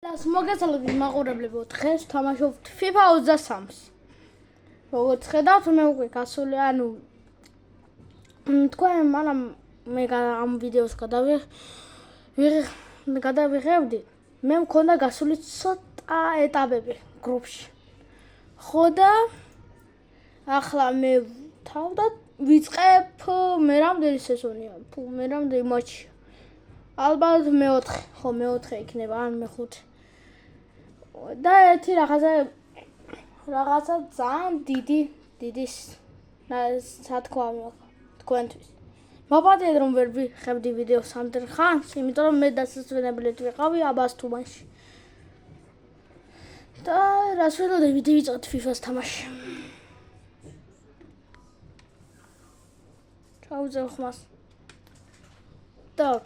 Las მოგესალმებით მაყურებლებო, დღეს ვთამაშობთ FIFA 23-ს. როგორც ხედავთ, მე უკვე გასული, თქვენ მანამ მე ამ ვიდეოს გადავიღებდი. მე მქონდა გასული ცოტა ეტაპები გრუპში. ხო და ახლა მე თავდად ვიწყებ მე რამდენი სეზონია, მე რამდენი მატჩი. ალბათ მეოთხე იქნება, ან მეხუთე. და ერთი რაღაცა ძალიან დიდი სათქვამი აქვს თქვენთვის. მოვადეთ რომ ვერ ვიხებდი ვიდეოს ამდენ ხანს, იმიტომ რომ მე დასასვენებლად ვიყავი აბასთუმანში. და რას ველოდები ვიწყებთ FIFA-ს თამაში. ჩავუძევ ხმას. Так,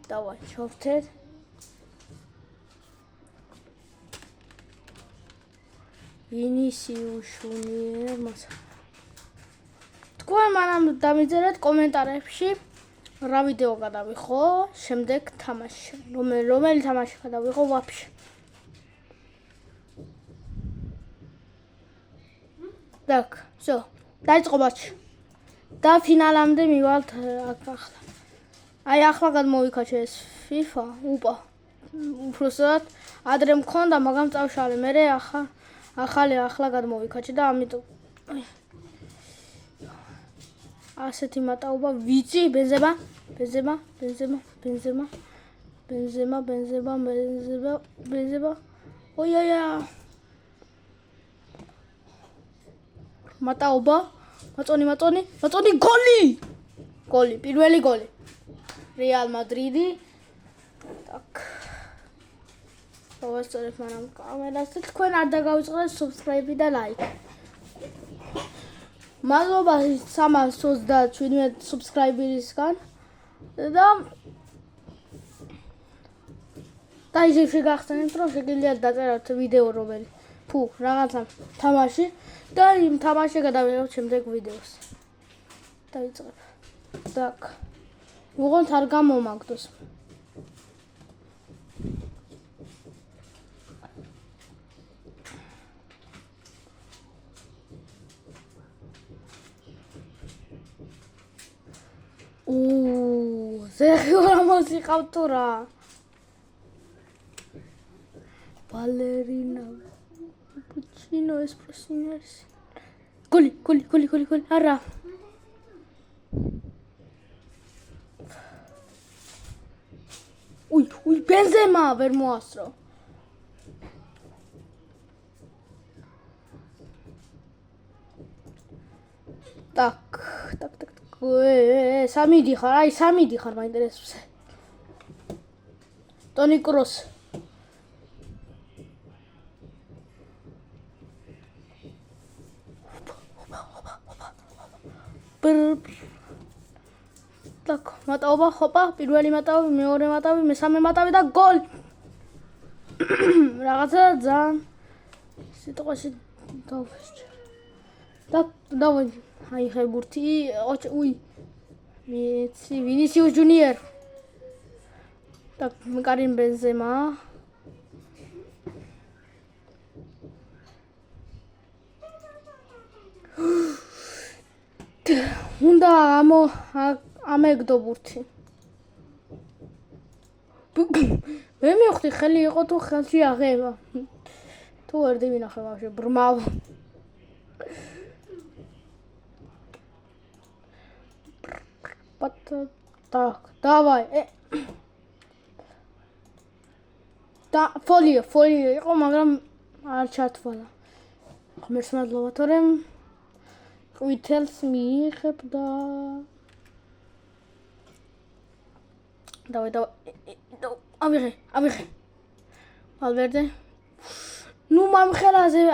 давай, შევთეთ. Vinicius Junior მას. თქვენ მანამ დამიწერეთ კომენტარებში რა ვიდეო გადავიღო, შემდეგ თამაში. რომელი თამაში გადავიღო ვაფშე. Так, всё. დაიწყო მატჩი. და ფინალამდე მივალთ ახლა. აი ახლა გადმოვიქაჩე ეს FIFA უპა. უბრალოდ ადრე მქონდა, მაგრამ წავშალე. მე ახლა გადმოვიქაჩე და ამიტომ ასეთი მატაობა ვიცი ბენზემა. ოიაია. მატაობა. მაწონი გოლი. პირველი გოლი. Real Madrid. Так. დავასწორებ მანამ კამერას და თქვენ არ დაგავიწყდეთ subscribe და like. მადლობა 327 subscriber-ისგან და ისე შეგახსენებთ რომ შეგიძლიათ დაწეროთ ვიდეო რომელი რაღაცა თამაში და იმ თამაში გადავიღებთ შემდეგ ვიდეოს. დავიწყებ. Так. უღონთ არ გამომაგდოს. Sergio Ramos იყავთ თუ რა? Ballerina. Puccino Espressioniers. Goli. არა. Ui, Benzema ვერ მოასწრო. Так. სამი დიხარ, მაინტერესებს. Toni Kroos. Так, მატაობა, ხოპა, პირველი მატავი, მეორე მატავი, მესამე მატავი და გოლი. რაღაცა ძალიან სიტყვაში დავსჭერ. დავი, აი ხებურთი, Vinicius Junior. Так, Karim Benzema. უნდა ამეგდო ბურთი. მე მივხვდი ხელი იყო თუ ხელში აღება. თუ არ დავინახე ვაფშე ბრმავ. Так, давай. და фолио იყო, მაგრამ არ ჩათვალა. ღმერთს მადლობა, თორემ ყვითელს მიიღებდა. დავай. ამიღე. Valverde. ნუ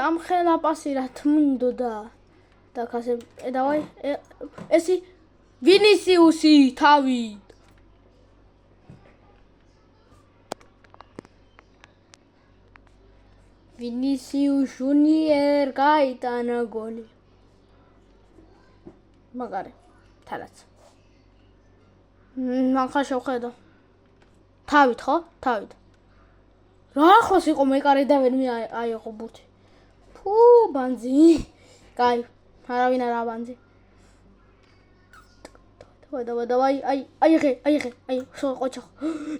ამხელა პასი რა თმინდოდა. და ასე დავай. ესი Vinicius-ი თავი. Vinicius Junior გაიტანა გოლი. მაგარი. თალაც. მან ხა შევხედა. თავით ხო? თავით. რა ახლოს იყო მეკარე და ვერ აიღო ბუთი. ფუ, ბანძი. კაი, არავინ არა ბანძი. დავай, აი, ხო ყოჩო.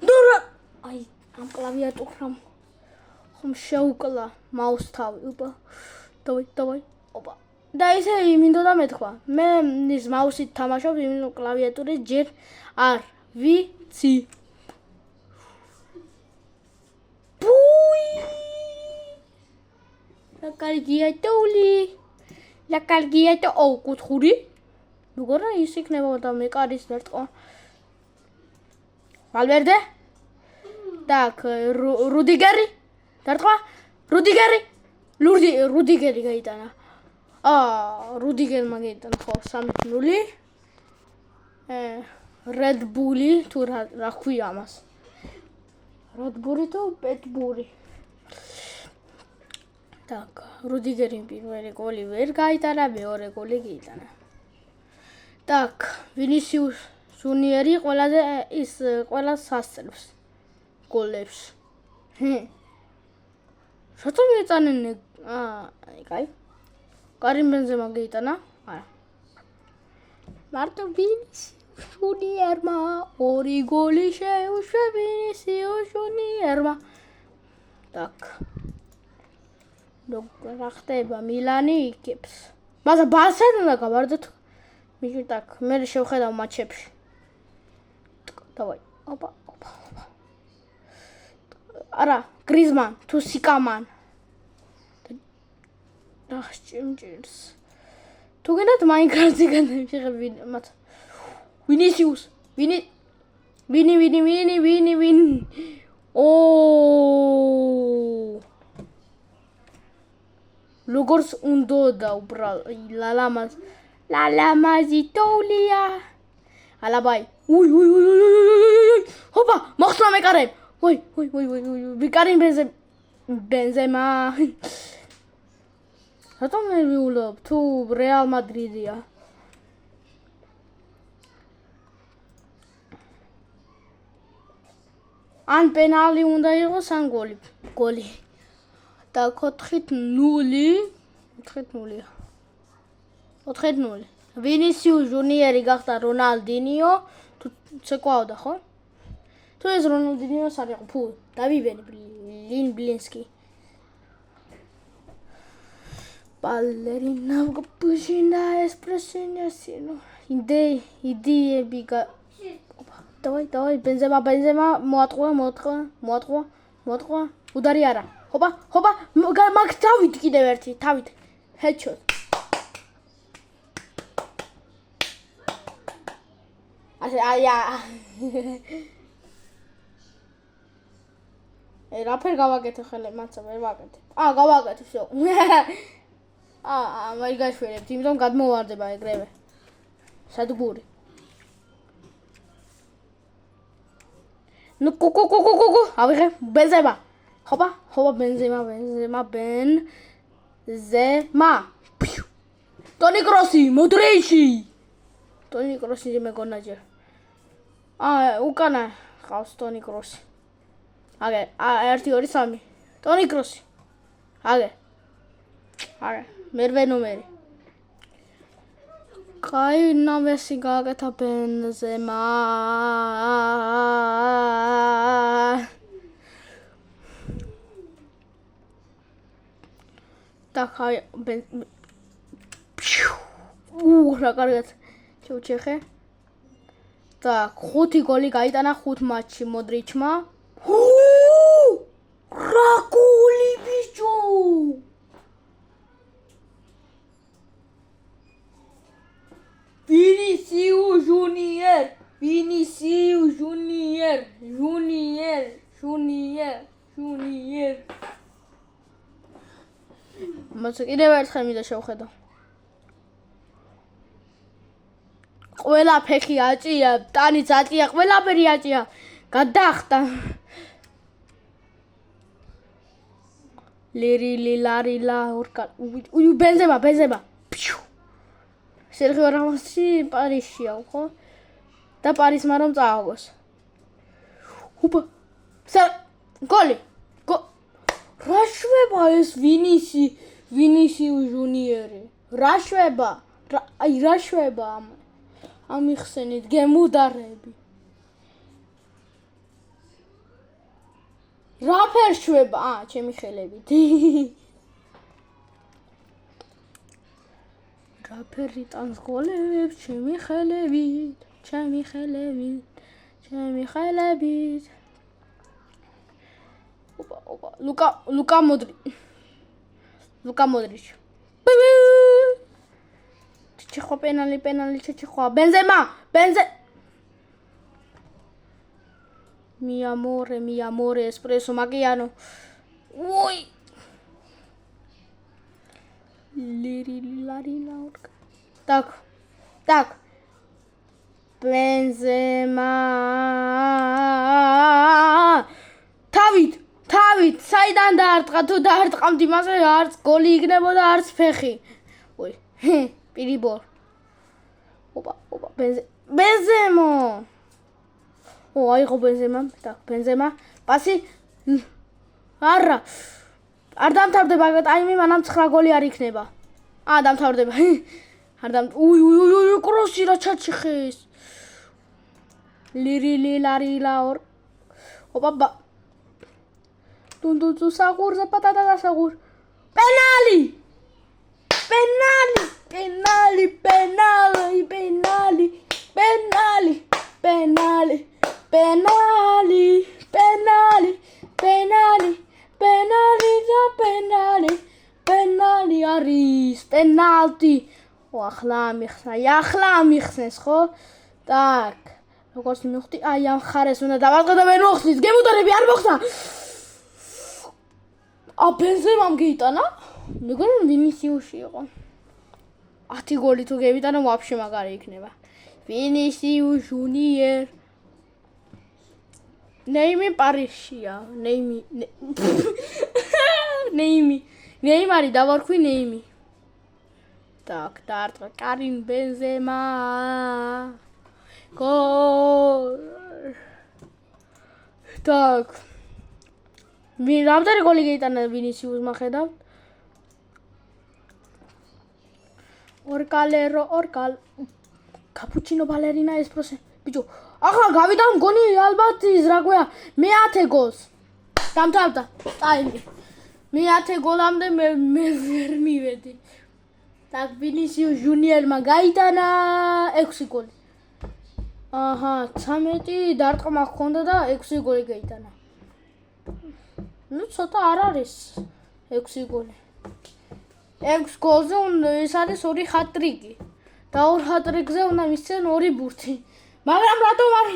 ნურა. აი, ამ კლავიატურამ ხომ შეუკლა მაუს თავი, ოპა. დავай, ოპა. და ისე მინდოდა მეთქვა. მე ის მაუსით თამაშობ, იმიტომ კლავიატურის ჯერ არ ვიცი. ბუი! რა კარგია ტოლი. რა კარგია და კუთხური. როგორ ის იქნება და მეკარის ვერტყო. ვალვერდე? Так, რუდიგერი? დარტყვა? რუდიგერი? რუდიგერი გაიტანა. რუდიგერმა გაიტანა ხო 3-0. Red Bull-ი თუ რა ქვია ამას? Red Bull-ი თუ Pitbull-ი? Так, რუდიგერიმ პირველი გოლი ვერ გაიტანა, მეორე გოლი გაიტანა. Так, ვინისიუს ჯუნიორი ყველას ასწრებს გოლებს. რატომ ეტანენ? კაი. კარიმ ბენზემა გაიტანა? არა. მარტო ვინისიუს ჯუნიორმა ორი გოლი შეუშვა ვინისიუს ჯუნიორმა. Так. რა ხდება მილანი იქებს. მაგრამ ბარსელონა გავარდოთ. მიშო так, მე შევხედავ მატჩებში. დავай. ოპა. არა, გრიზმან თუ სიკამან. ჭიმჭირს. თუ გინდათ მაინკრაფტზე განვიხები მათ. ვინისიუს, ვინი. როგორც უნდა უბრალოდ ლალამაზი ტოლია. ალაბაი. უი. ჰოპა, მოხსნა მეკარე. უი. ვიკარინ ბენზემა. რატომ მე ვიულობ თუ რეალ მადრიდია? ან პენალი უნდა იყოს, ან გოლი. და 4-0. ვინისიუს ჯუნიორი გახდა რონალდინიო, თუ ცეკვაოდა ხო? თუ ეს რონალდინიოს არ იყო, ფუ, დავიბენი ბლინსკი. Ballerina pushina espressione. Idee biga. Давай, бензема, მოატყვა. უდარი არა. ჰოპა, მაგ თავით კიდევ ერთი, თავით. Headshot. აია. რაფერ გავაკეთე ხელე, მაცა ვერ ვაკეთე. გავაკეთე, всё. მაი გაშვერებთ, იმიტომ გადმოვარდება ეგრევე. სადგური. ნუ კუკუ. ავიღე, ბენზემა. ჰოპა, ბენზემა. ტონი კროსი, მოდრიჩი. ტონი კროსი მეგონა ჯერ. უკანა ხავს ტონი კროსი. აგე, 1-2-3. ტონი კროსი. აგე. მერვე ნომერი. კაი, ნამესი გააკეთა ბენზემა. და ხაი რა კარგად ჩევჩეხე. და 5 გოლი გაიტანა 5 მატჩში მოდრიჩმა. რა გოლი ბიჭო! Vinicius Junior. Մասը კიდევ ერთხელ მინდა შევხედო. ყველა ფეხი აწია, ტანიც აწია, ყველაფერი აწია. გადაახტა. ლარილა ორკა. ბენზემა. სერხიო რამოსი პარიზშია, ხო? და პარიზმა რომ წააგოს. ჰუპა. გოლი. რა შვება ეს ვინისიუს ჟუნიორი? რა შვება? აი რა შვება ამიხსენით გემუდარები. რა ფერ შვება? ჩემი ხელებით. რა ფერი ტანს გოლებს ჩემი ხელებით. ოპა, ლუკა მოდრიჩ. ჩეხვა პენალი, ჩეხვა. ბენზემა. Mi amore, espresso macchiato. Ui. Так. Benzema. თავით, საიდან დაარტყა თუ დაარტყამთ იმაზე არც გოლი იქნებოდა, არც ფეხი. ой, პირიბორ. ოპა, ბენზემო. აიღო ბენზემა, ბენზემა, პასი. არა. არ დამთავრდება ტაიმი, მანამ 9 გოლი არ იქნება. დამთავრდება. უი, კროსი რა ჩაჩიხეს. ლარილაორ. ოპა. დუნდუ საღურზე პატატა საღურ. პენალი. პენალი არის პენალტი. ახლა მიხსნეს ხო? так. როგორც მივხვდი, აი ამ ხარეს უნდა დავაწყო ვერ მოხსნის, გემუდარები არ მოხსნა. ბენზემამ გეიტანა? მეგონა ვინისიუსი იყო. 10 გოლი თუ გევიტანა, ვაფშე მაგარი იქნება. ვინისიუს ჟუნიორ. ნეიმი პარიზშია, ნეიმარი დავარქვი ნეიმი. так, დაარტყა კარიმ ბენზემა. გოლ. так. რამდენი გოლი გეიტანა ვინისიუსმა ხედავთ? ორკალერო კაპუჩინო ბალერინა ესპრესო. ბიჭო, ახლა გავიდა მგონი ალბათ ის რა გვია, მე 10 გოლს. დამთავრდა ტაიმი. მე 10 გოლამდე მე ვერ მივედი. так, ვინისიუს ჟუნიორმა გაიტანა 6 გოლი. 13 დარტყმა ჰქონდა და 6 გოლი გაიტანა. ცოტა არ არის 6 გოლი. 6 გოლზე ეს არის 2 ჰატრიკი. და 2 ჰატრიკზე უნდა მისცენ 2 ბურთი. მაგრამ რატომ არ?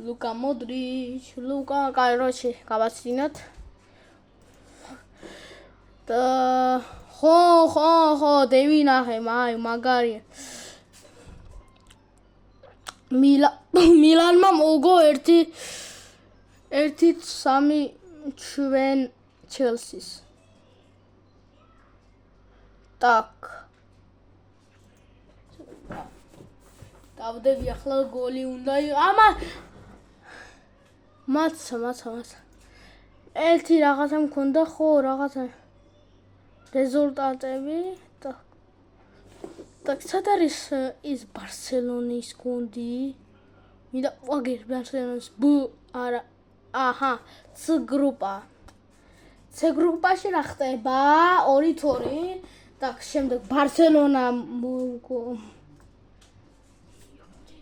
ლუკა მოდრიჩ, კაიროში გავაცინოთ. და ხო, დევინახე, მაგარია. მილანმა მოგო 1-3 ჩვენ ჩელსის. так. დავდები ახლა გოლი უნდა მაცა. ერთი რაღაცა მქონდა ხო, რაღაცა რეზულტატები. так, სად არის ის ბარსელონის გუნდი? მინდა ვაგერ ბარსელონის არა. C გრუპა. C გრუპაში რა ხდება? 2-2. так, შემდეგ ბარსელონა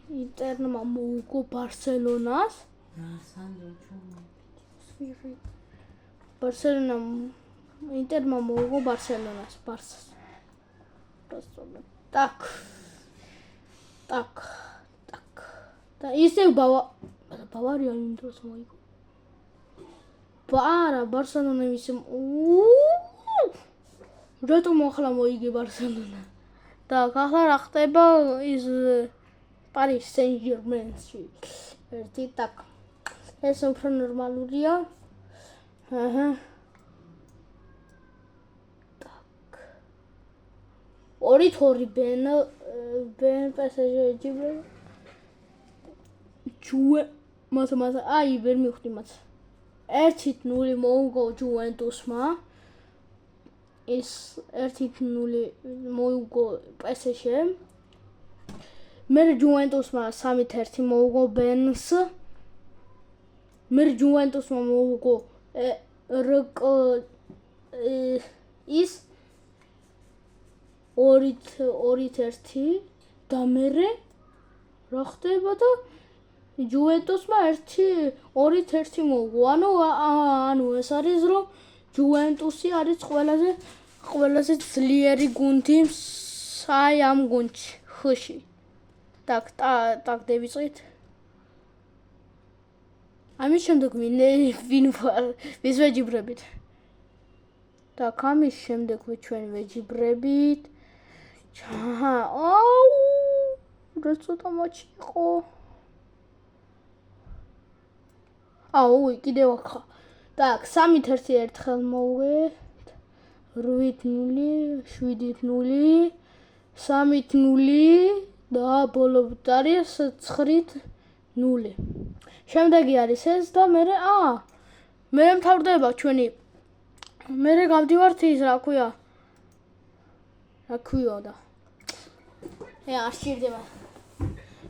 ინტერმა მოუგო ბარსელონას. ბარსელონა ინტერმა მოუგო ბარსელონას. так. და ისევ ბავარია იმ დროს მოიგო. არა, ბარსელონა ისე რატომ ახლა მოიგე ბარსელონა? так, ახლა რა ხდება ის Paris Saint-Germain-ში. так. ეს უფრო ნორმალურია. так. 2-2 ბენ PSG-ში. ჯუე მასა, ვერ მივხვდი მას. 1-0 მოუგო ჯუვენტუსმა. ის 1-0 მოუგო PSG-მ. მე ჯუვენტუსმა 3-1 მოუგო ბენს. მე ჯუვენტუსმა მოუგო ის 2-1 და მე რა ხდება და ჯუვენტუსმა 2-1 მოუგო. ანუ ეს არის რომ ჯუვენტუსი არის ყველაზე ძლიერი გუნდი აი ამ გუნდში ხში. так დავიწყეთ. ამის შემდეგ ვინ ვის ვეჯიბრებით? так ამის შემდეგ ჩვენ ვეჯიბრებით. რა ცოტა მაჩი იყო. კიდევ ახლა. так 3-1 ერთხელ მოვეთ. 8-0, 7-0, 3-0 და ბოლო არის 9-0. შემდეგი არის ეს და მე მთავრდება ჩვენი მე გავდივართ ის რა ქვია და არ სჭირდება.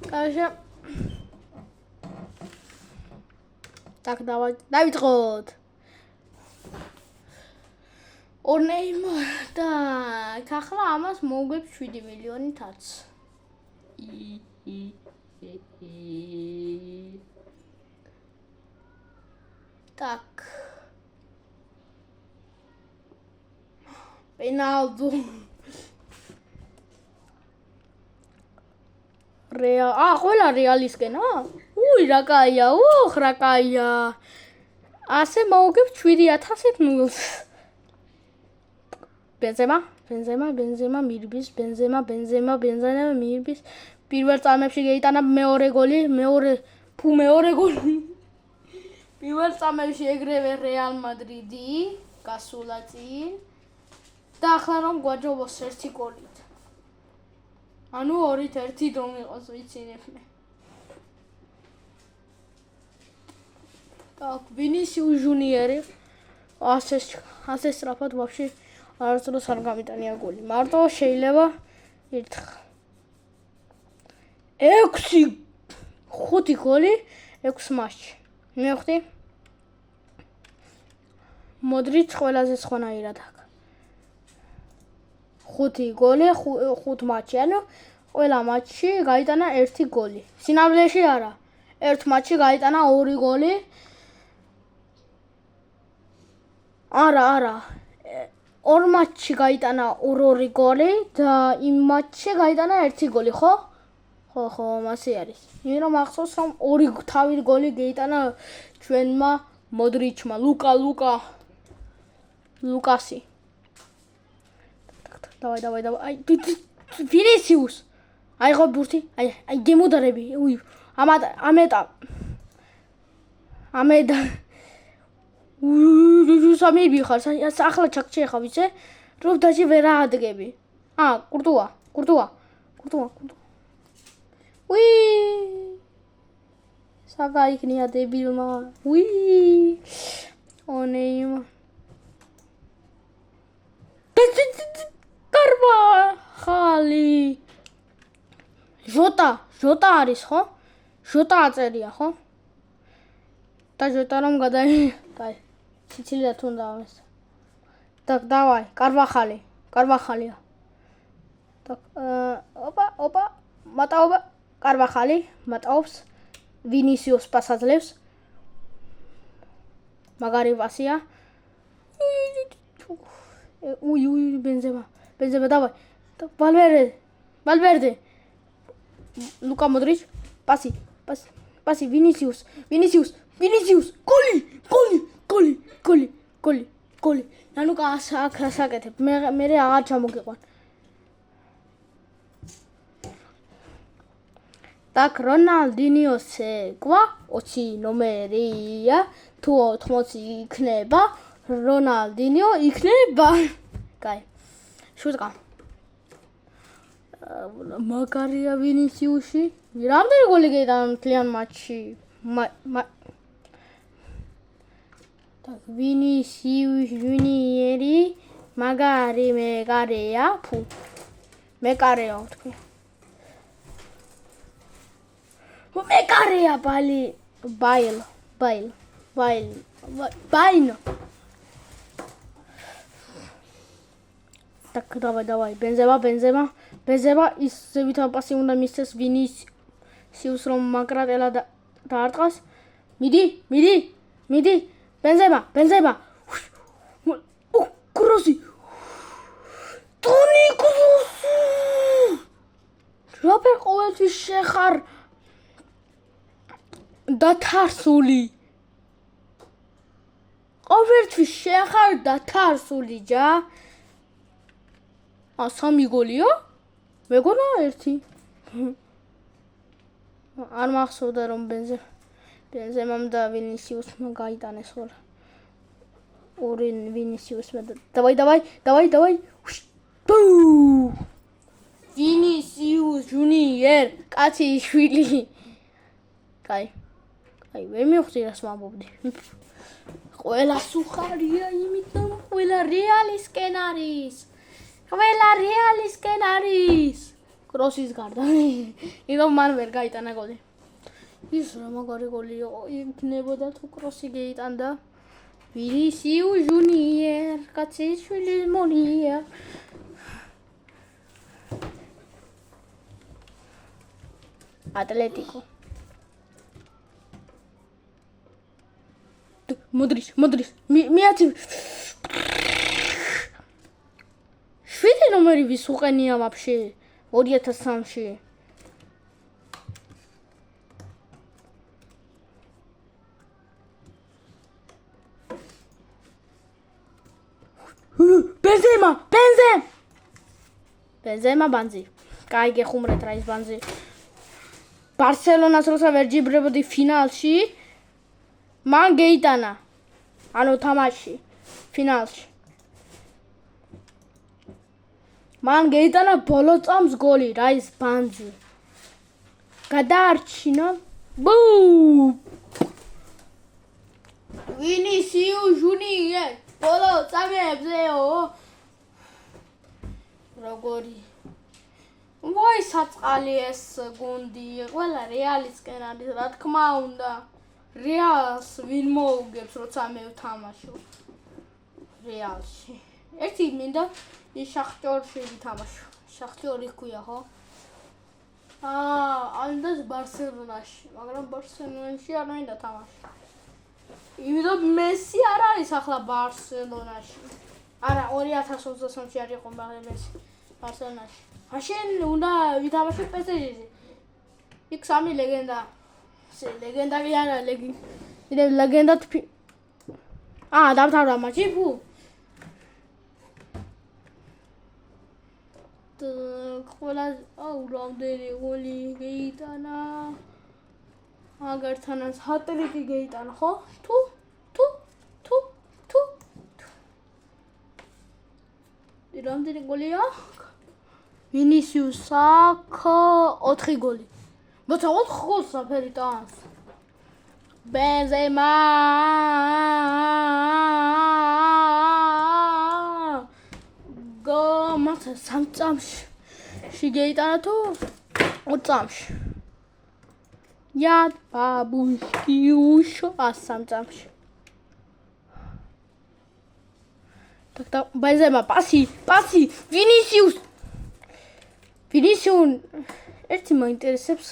კარგია. так დავიწყოთ. ორნეიმ და ახლა ამას მოვგებ 7 მილიონი თაც. так პენალტი ყველა რეალისკენ რა კაია რა კაია ასე მოვგებ 7000 ნულს. ბენზემა მირბის მირბის პირველ წამებში გაიტანა მეორე გოლი პირველ წამებში ეგრევე რეალ მადრიდი გასულა წინ და ახლა რომ გვაჯობოს ერთი გოლით. ანუ 2-1 რომ იყოს ვიცინებ მე. так ვინისიუს ჯუნიორი ასე სწრაფად ვაფშე არასდროს არ გამიტანია გოლი. მარტო შეიძლება ერთხელ 5 გოლი 6 მატჩში. მივხვდი? მოდრიც ყველაზე სხვანაირად აქვს. 5 გოლი 5 მატჩში, ანუ ყველა მატჩში გაიტანა 1 გოლი. სინამდვილეში არა. ერთ მატჩში გაიტანა 2 გოლი. არა. ორ მატჩში გაიტანა 2 გოლი და იმ მატჩში გაიტანა 1 გოლი, ხო? ხო, მასე არის. იმიტომ მახსოვს რომ 2 თავი გოლი გაიტანა ჩვენმა მოდრიჩმა, ლუკასი. დავай. აი ვინისიუს. აი ხო ბურთი. აი გემოდარები. ამეტა. სამები ხარ. ახლა ჩაკჩი ხა ვიცე? რომ დაჟე ვერ აადგები. კურტუა. საგაიქნია დებილმა. ონეიმ. კარვა ხალი. ჟოტა არის ხო? ჟოტა აწერია ხო? და ჟოტა რომ კაი. სიცილია თუნდა ამას. так давай, კარვახალია. так ოპა, მატაობა, კარვახალი, მატაობს. ვინისიუს პასაძლევს. მაგარი პასია. ბენზემა давай. ვალვერდე. ლუკა მოდრიჩ, პასი, ვინისიუს. გოლი. ნანუ გასაკეთებ. მე აღარ ჩამოგიყვან. так რონალდინიოს ეკვა 20 ნომერია თუ 80 იქნება რონალდინიო იქნება. კაი. შუტყა. მაგარია ვინისიუსი. რამდენი გოლი გაიტანა მთლიან მატჩში? Так, Vinicius Junior მაგარი მეკარეა, ფუ. მეკარეა თქვი. მეკარეა Bail. Так, давай. Benzema ის ზევითან პასი უნდა მისცეს Vinicius რომ მაგრატელა დაარტყას. მიდი. Benzema. კროსი. ტონი კროსი. რაფერ ყოველთვის შეხარ დათარსული. ყოველთვის შეხარ დათარსული ჯა. სამი გოლია? მეგონა ერთი. არ მახსოვდა რომ Benzema და Viniciusმა გაიტანეს ხოლმე. ორი Viniciusმა და დავай. ბუ! Vinicius Junior, კაცი შვილი. კაი, ვერ მივხვდი რას ვამბობდი. ყველა სუხარია, იმიტომ ყველა რეალისკენ არის. კროსის გარდა. იმიტომ მან ვერ გაიტანა გოლი. ის რა მაგარი გოლი იყო, იქნებოდა თუ კროსი გაიტანდა. Vinicius Junior, კაცი შვილი მონია. Atletico. Modric. მიაცი. შვიდი ნომერი ვის უყენია вообще 2003-ში. Benzema ბანძი. კაი გეხუმრეთ რა ის ბანძი. Barcelona-ს როცა ვერ ჯიბრებოდი ფინალში, მან გეიტანა. ანუ თამაში ფინალში. მან გეიტანა ბოლო წამს გოლი, რა ის ბანძი. გადაარჩინა. ბუ! Vinicius Junior, ბოლო წამებზეო. როგორი ვაი საწყალი ეს გუნდი, ყველა რეალისკენ არის, რა თქმა უნდა. რეალს ვინ მოუგებს, როცა მე ვთამაშო. რეალში. ერთი მინდა ის შახტიორში ვითამაშო. შახტიორი ჰქვია, ხო? ანდას ბარსელონაში, მაგრამ ბარსელონაში არ მინდა თამაში. იმიტომ მესი არ არის ახლა ბარსელონაში. არა, 2023-ში არ იყო მესი ბარსელონაში. მაშინ უნდა ვითამაშო PSG-ზე. იქ სამი ლეგენდა. ლეგენდა კი არა, ლეგენდა დავთავრდა მატჩი, ფუ. ყველა რამდენი გოლი გეიტანა. აგერთანაც ჰატრიკი გეიტანა, ხო? თუ. რამდენი გოლია? Vinicius აქ 4 გოლი. მოცა 4 გოლს საფერი ტანს. Benzema მაცა 3 წამში გეიტანა თუ 2 წამში. Yad babushki usho 3 წამში. Так, Benzema, პასი, Vinicius, ერთი მაინტერესებს,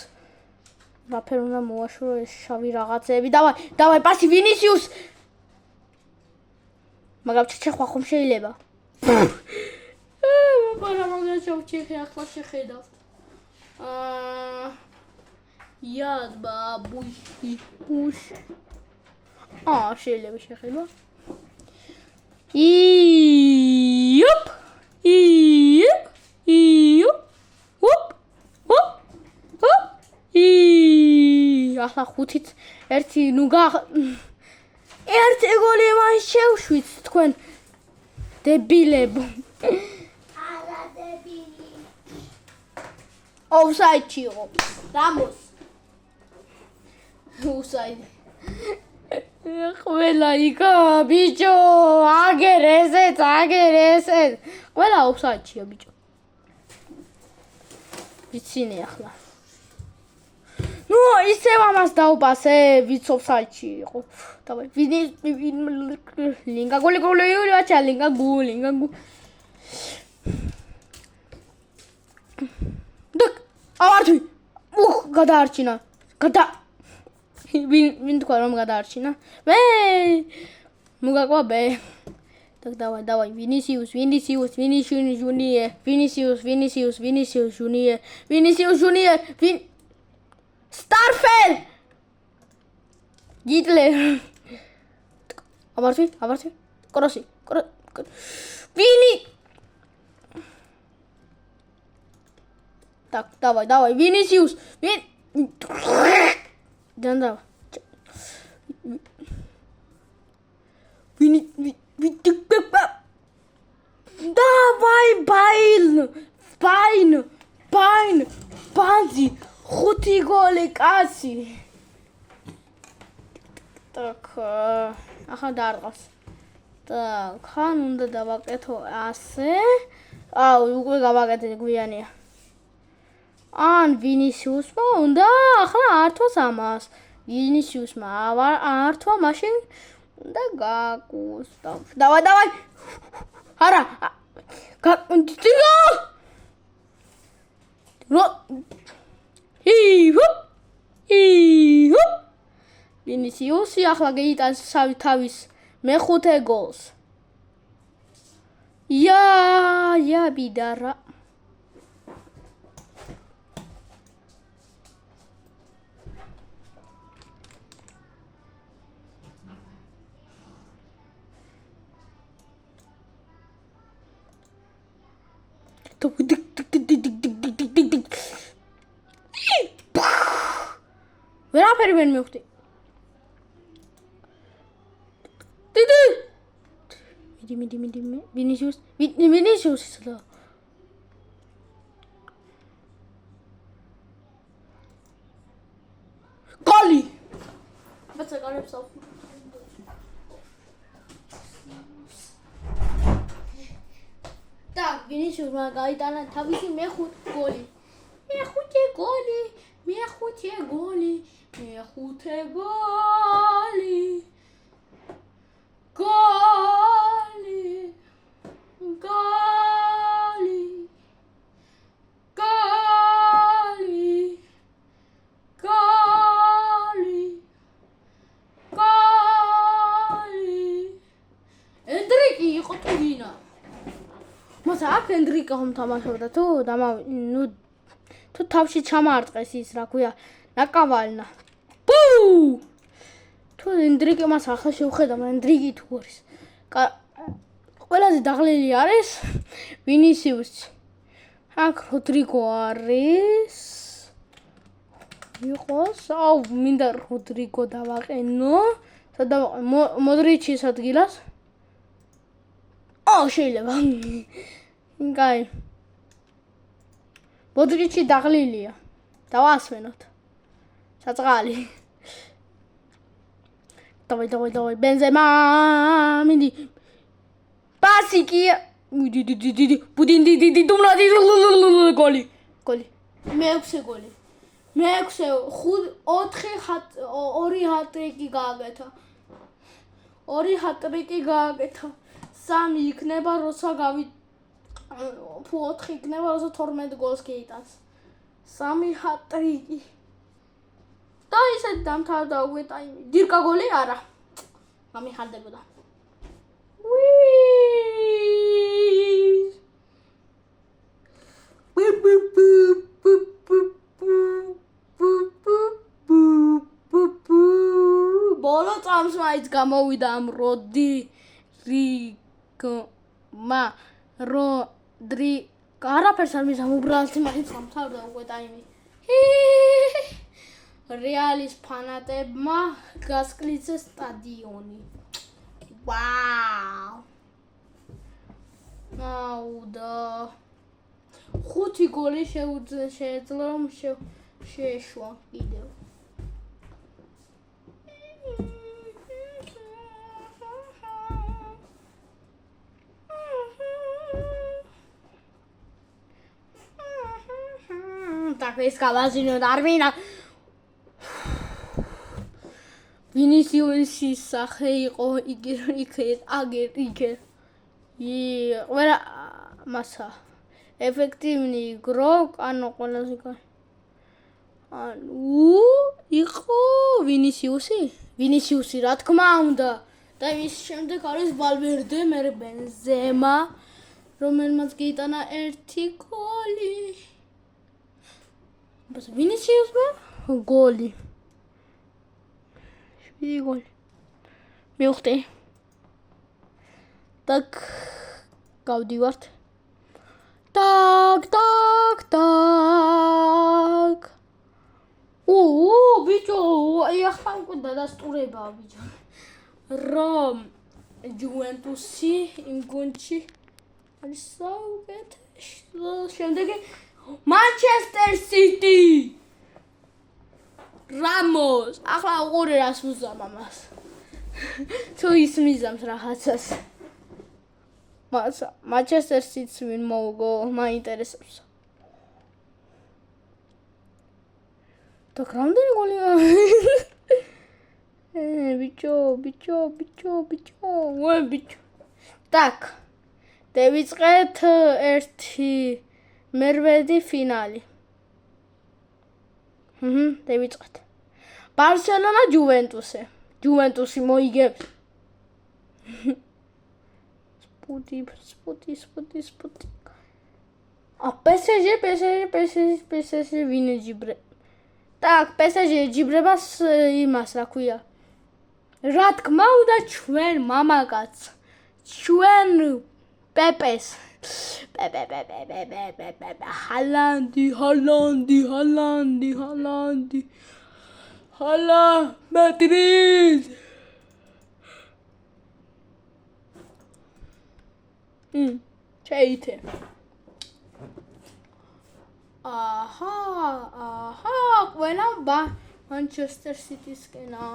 რაფერ უნდა მოაშურო ეს შავი რაღაცეები, დავай, პასი, Vinicius, მაგრამ ჩეხვა ხომ შეიძლება? მაგრამ ჩეხი ახლა შეხედავთ. Yad babushki usho. შეიძლება შეხედა. Iup. ახლა 5-ით 1 ერთი გოლი მან შევშვით თქვენ დებილებო. არა დებილი. ოფსაიდში იყო. რამოს. ოფსაიდი. ყველა იქა ბიჭო აგერ ესეც ყველა ოფსაიდშია ბიჭო ვიცინე ახლა ნუ ისევ ამას დაუპასე ვიც ოფსაიდში იყო დავай ვინი ლინგა გოლი ვაჩა ლინგა გუ დაკ ავართი გადაარჩინა ვინ თქვა რომ გადაარჩინა მე მოგაკვა ბე так давай Винисиус Junior Starfel Гитлер Аварти Короси Вини так давай Винисиус давай Давай Байн Банзи ხუთი გოლი კაცი так ახლა დაარყავს так ხან უნდა დავაკეთო ასე უკვე გავაკეთე გვიანია ან ვინისიუსმა უნდა ახლა ართოს ამას ვინისიუსმა ართვა მაშინ უნდა გაკუს დავай არა ვინისიუსი ახლა გაიტანს თავის მეხუთე გოლს ია ბიდარა ვერაფერი ვერ მივხვდი მიდი ვინისიუსი სულა გოლი ბაცა გოლებს აუ так ვინისიუსმა გაიტანა თავისი მეხუთე გოლი ენდრიკი იყო თუ ვინა მას აქ ენდრიკა ხომ თამაშობდა თუ თავში ჩამაარტყეს ის რა ქვია ნაკავალნა თუ ენდრიკი მას ახლა შევხედავ ენდრიკი თუ არის ყველაზე დაღლილი არის ვინისიუსი აქ როდრიგო არის იყოს მინდა როდრიგო დავაყენო სადა მოდრიჩის ადგილას შეიძლება კაი მოდრიჩი დაღლილია დავასვენოთ საწყალი დავай ბენზემა მინდი პასიკი ბუდინდი დუმლადი გოლი მეექვსე გოლი 2 ჰატრიკი გააკეთა 2 ჰატრიკი გააკეთა 3 იქნება როცა თუ 4 იქნება როცა 12 გოლს გეიტანს 3 ჰატრიკი და ისეთ დამთავრდა უკვე ტაიმი დირკა გოლი არა გამიხარდებოდა ბოლო წამს მაინც გამოვიდა ამ არაფერს არ მისამ უბრალოდ მაინც გამთავრდა უკვე ტაიმი რეალის ფანატებმა გასკლიცეს სტადიონი აუდა 5 გოლი შეეძლო რომ შეეშვა კიდევ так ეს გავაზინოთ არ მინდა ვინისიუსის სახე იყო იქეთ აგერ ყველა მასა ეფექტივნი игрок ანუ ყველაზე ანუ იყო ვინისიუსი რა თქმა უნდა და მის შემდეგ არის ვალვერდე მე ბენზემა რომელმაც გაიტანა 1 გოლი ბას ვინისიუსმა გოლი 7 გოლი მივხვდი так გავდივართ так ბიჭო აი ახლა უკვე დადასტურებაა ბიჭო რომ ჯუვენტუსი იმ გუნდში არის საუკეთესო შემდეგი მანჩესტერ სიტი რამოს ახლა უყურე რას უზამ ამას თუ ის მიზამს რაღაცას მანჩესტერ სიტს ვინ მოუგო მაინტერესებს так რამდენი გოლია ბიჭო так დავიწყეთ ერთი მერვედი ფინალი დავიწყეთ ბარსელონა ჯუვენტუსი მოიგებს სპუტი PSG ვინ ჯიბრე так PSG ჯიბრებას იმას რა ქვია რა თქმა უნდა ჩვენ მამაკაც ჩვენ პეპეს ჰალანდი ჰალა მადრიდ ჩაითე აჰა ყველა მანჩესტერ სიტისკენა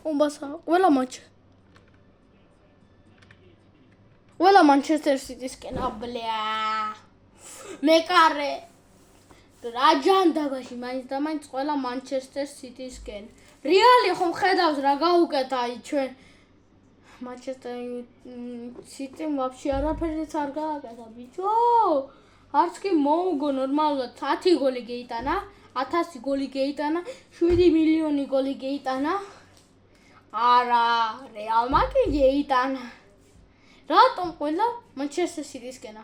უმბასა ყველა მანჩესტერ სიტისკენა ბლია მეკარე რა ჯანდაბაში მაინც ყველა მანჩესტერ სიტისკენ რეალი ხომ ხედავს რა გაუკეთა აი ჩვენ მანჩესტერ სიტიმ ვაფშე არაფერიც არ გააკეთა ბიჭო არც კი მოუგო ნორმალურად 10 გოლი გაიტანა 1000 გოლი გაიტანა 7 მილიონი გოლი გაიტანა არა რეალმა კი გაიტანა რატომ ყველა მანჩესტერ სიტისკენა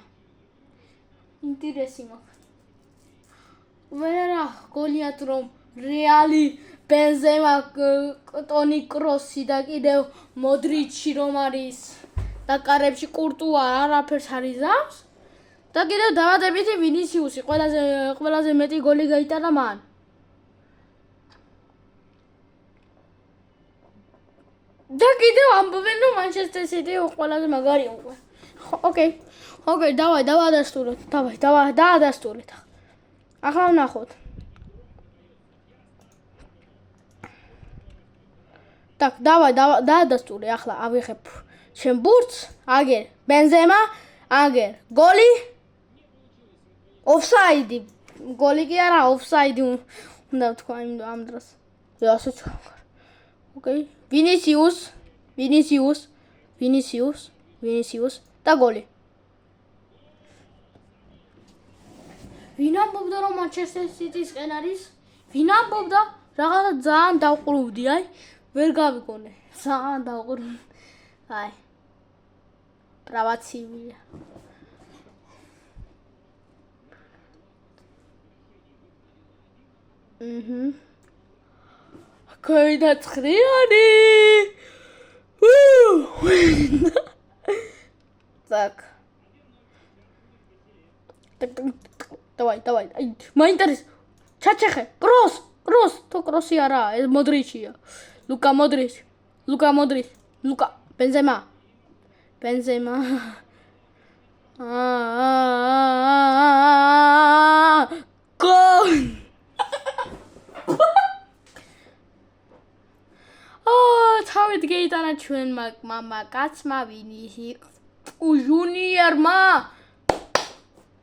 ინტერესი მაქვს ვერა გოლიათ რომ რეალი ბენზემა ტონი კროსი და კიდევ მოდრიჩი რომ არის და კარებში კურტუა არაფერს არ იზამს და კიდევ დავადებითი ვინისიუსი ყველაზე მეტი გოლი გაიტანა მან და კიდევ ამბობენ რომ მანჩესტერ სიტი ყველაზე მაგარია უკვე ოკეი დავადასტურეთ ახლა ვნახოთ так დაადასტურე ახლა ავიღებ შენ ბურთს აგერ ბენზემა აგერ გოლი ოფსაიდი გოლი კი არა ოფსაიდი უნდა თქვა ამ დროს ასე ჩავკარ ოკეი ვინისიუს და გოლი ვინ ამბობდა რომ მანჩესტერ სიტისკენ არის ვინ ამბობდა რაღაცა ძალიან დავყრუვდი აი ვერ გავიგონე ძალიან დავყრუვდი აი პრავაცივია Коидацхриани. Так. Давай. Маинтерес. Чачехе. Кросс. То кросси ара. Модричия. Лука Модрич. Лука. Бензема. Гол. თავით გაიტანა ჩვენ მამა კაცმა ვინი ჟუნიერმა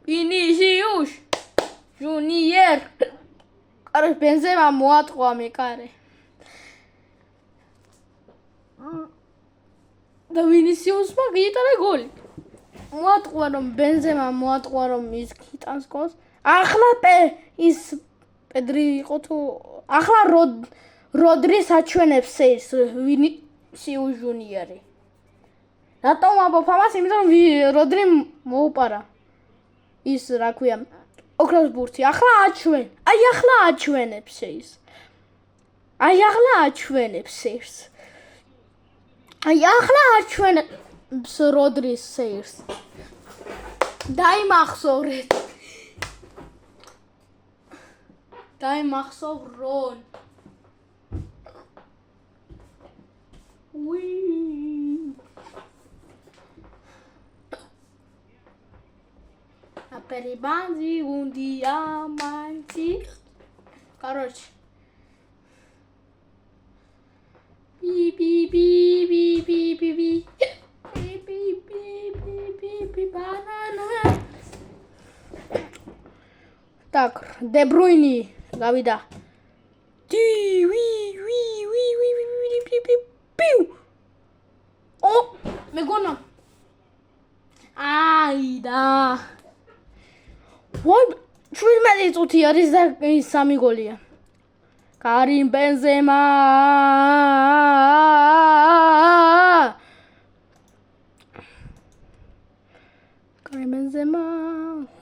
ვინისიუს ჯუნიორ კარი ბენზემა მოატყვა მე კარი და ვინისიუსმა გიტარა გოლი მოატყვა რომ ბენზემა მოატყვა რომ ის გიტანს გოლს ახლა ის პედრი იყო თუ ახლა როდრის აჩვენებს ეს ვინისიუს ჯუნიორი რატომ ამბობ ამას იმიტომ როდრი მოუპარა ის რა ქვია ოქროს ბურთი ახლა აჩვენ აი ახლა აჩვენებს ეს აი ახლა აჩვენებს ეს აი ახლა აჩვენებს როდრის ეს დაიმახსოვრონ უი Перебанзи ундия манти. Короче. Би. Банана. Так, Де Брuyne გავიდა. О, მეგონა. აიდა. ვაი, 17 წუთი არის და ის 3 გოლია. კარიმ ბენზემა. კარიმ ბენზემა.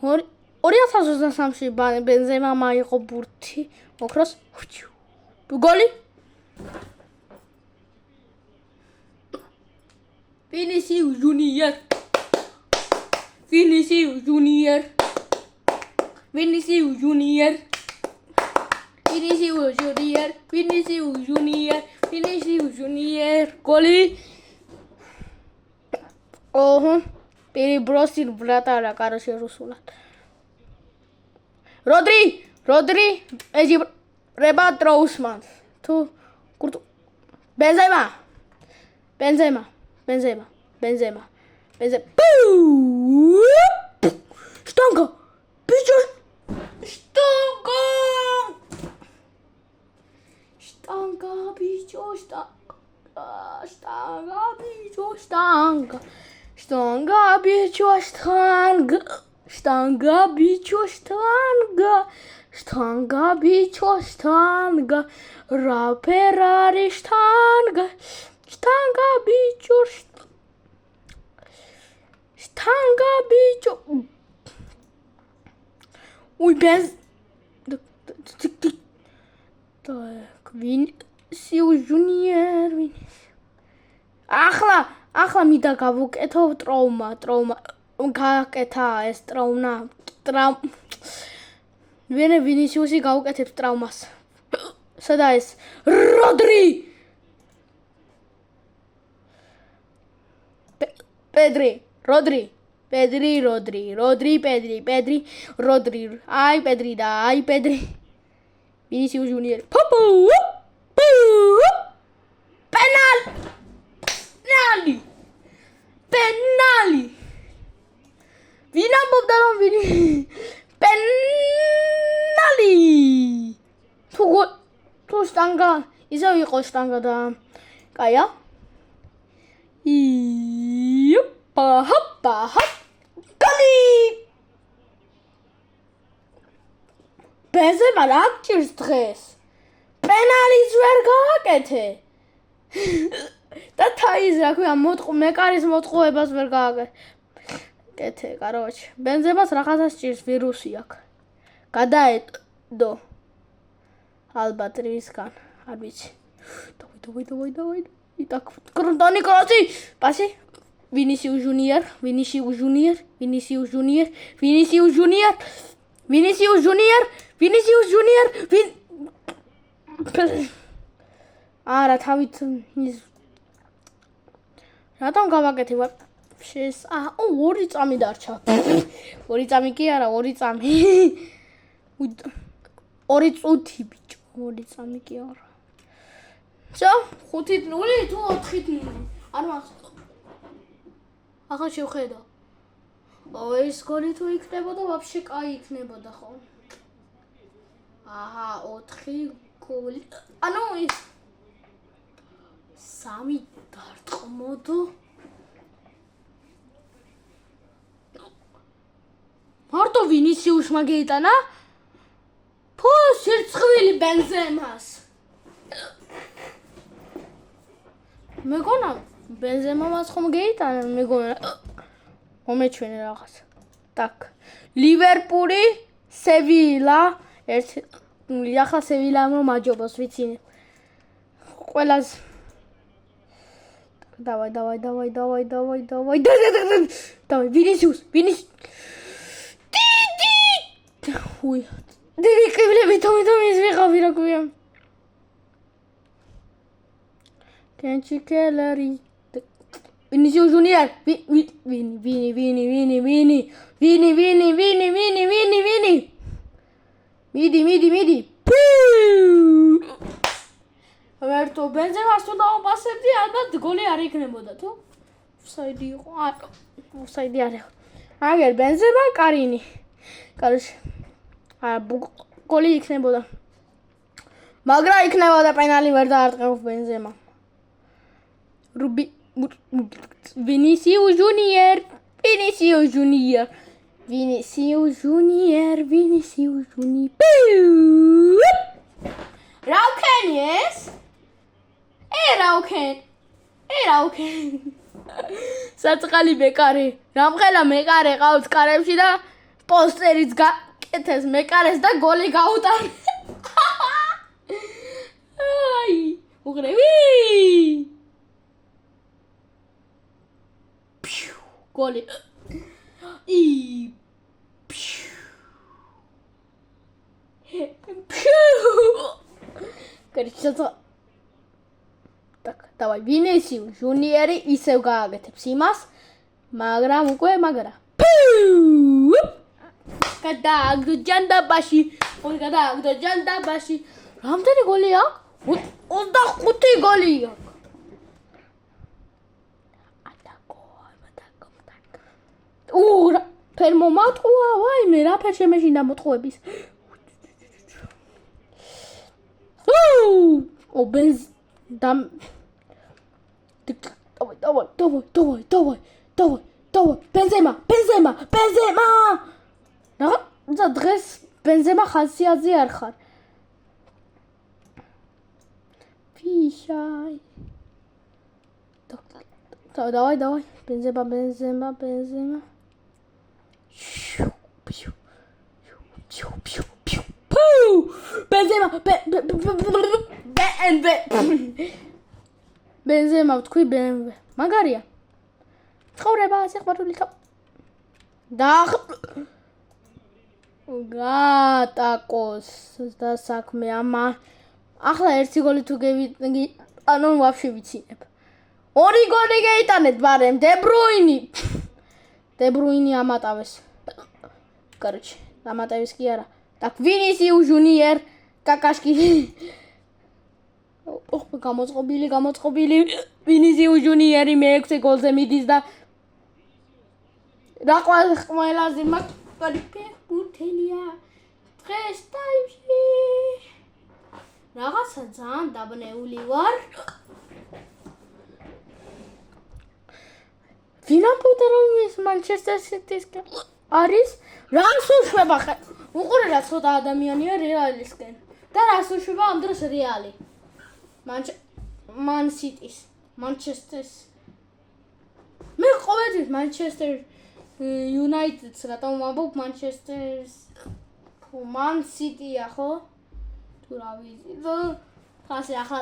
2023-ში ბენზემა მაიღო ბურთი, ოქროს. გოლი. Vinicius Junior. Goli. Перебросил вратаря, короче, русулат. Родри, Реба Троусман. Ту, курту. Бензема. Штанга. Бичо. Штанга бичо. Раперари штанга. Штанга бичо. Ой, без. Так, Vinicius Junior. ახლა მინდა გავუკეთო ტრაუმა. გააკეთა ეს ტრაუმა. Viniciusი გავუკეთებს ტრაუმას. სადა ეს? Rodri. Pedri. Ai Pedri. Vinicius Junior. Penali. Vinambobda რომ ვინი penali. თუ შტანგა ისევ იყო შტანგა და კაია. Hoppa. Goli. Benzema რა გჭირს დღეს? პენალის ვერ გააკეთე. და თაის რა ქვია მეკარის მოტყუებას ვერ გააკეთე, короче. ბენზემას რაღაცა სჭირს ვირუსი აქვს. გადაედო. ალბათ რისგან, არ ვიცი. დავай. იტაკ კრონტონი კროსი. პასი. Vinicius Junior. არა თავით ის რატომ გავაკეთე შეს 2 წამი დარჩა 2 წამი კი არა 2 წამი 2 წუთი ბიჭო 2 წამი კი არა всё 5-0 თუ 4-0 არ მახსოვს ახლა შევხედა ეს გოლი თუ იქნებოდა, ვაფშე კაი იქნებოდა ხო? აჰა, 4 გოლი. ანუ ის 3 დარტყმოდო. მარტო ვინისიუსმა გეიტანა? ფო, სირცხვილი ბენზემას. მეგონა ბენზემას ხომ გეიტანა, მეგონა. მომეჩვენე რაღაც. так. ლივერპული, სევილა, ერთი ახლა სევილამ რომ აჯობოს, ვიცი. ყველას давай. Давай, Vinicius. Ui. დიდი კიბლები თომის ვიყავი რა ქვია. კენჩი კელერი. Vinicius Junior. Vini. Midi. ვერტო ბენზემას თუ დაუპასებდი, ალბათ გოლი არ იქნებოდა თუ? ოფსაიდი იყო. ოფსაიდი არ იყო. აგერ ბენზემა კარინი. კაროჩე. გოლი იქნებოდა. მაგრამ იქნებოდა პენალი ვერ დაარტყევ ბენზემა. Vinicius Junior. Rauken. Rauken. საწყალი მეკარე. რამხელა მეკარე ყავს კარებში და პოსტერიც გაკეთეს მეკარეს და გოლი გაუტანე. აი, უღრევი. გოლი. Короче, так, давай, Vinicius Junior ისევ გააკეთებს იმას, მაგრამ უკვე მაგრა. გადააგდო ჯანდაბაში. რამდენი გოლი აქვს? 25 გოლი აქვს. ფერმო მატყუა, ვაიმე, რა ფერ შემეშინდა მოტყუების. ო ბენზ დამ დავай ბენზემა რა დღეს ბენზემა ხასიათზე არ ხარ ფიშაი დავай ბენზემა ბენზემა ვთქვი BMW მაგარია ცხოვრება სიყვარული და გატაკოს და საქმე ამა ახლა ერთი გოლი თუ გევიტანე ანუ ვაფშე ვიცინებ ორი გოლი გეიტანეთ მაგრამ De Bruyne ამატავეს короче ამატავეს კი არა так Vinicius Junior კაკაშკი გამოწყობილი Vinicius Junior მე-6 გოლზე მიდის და რა ყველაზე მაგარი ფეხბურთელია დღეს ტაიმში რაღაცა ძალიან დაბნეული ვარ ვინამბობდა რომ ის Manchester City-ს არის რას უშვება უყურე რა ცოტა ადამიანია რეალისკენ და რას უშვება ამ დროს რეალი Man City-ს Manchester-ს მე ყოველთვის Manchester United-ს რატომ ვამბობ Manchester-ს Man City-ა ხო თუ რა ვიცი ხასე ახლა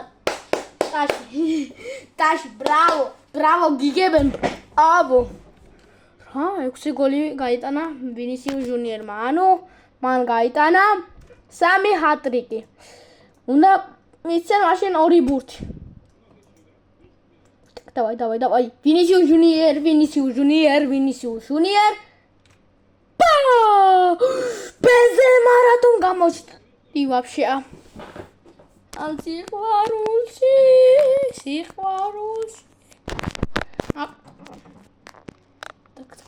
ტაში ბრავო გიგებენ აბო რა 6 გოლი გაიტანა Vinicius Junior-მა ანუ მან გაიტანა 3 ჰატრიკი უნდა მისცენ მაშინ 2 ბურთი დავай Vinicius Junior პა ბენზემა რატომ გამოჩდი ვაფშე ამ სიყვარულში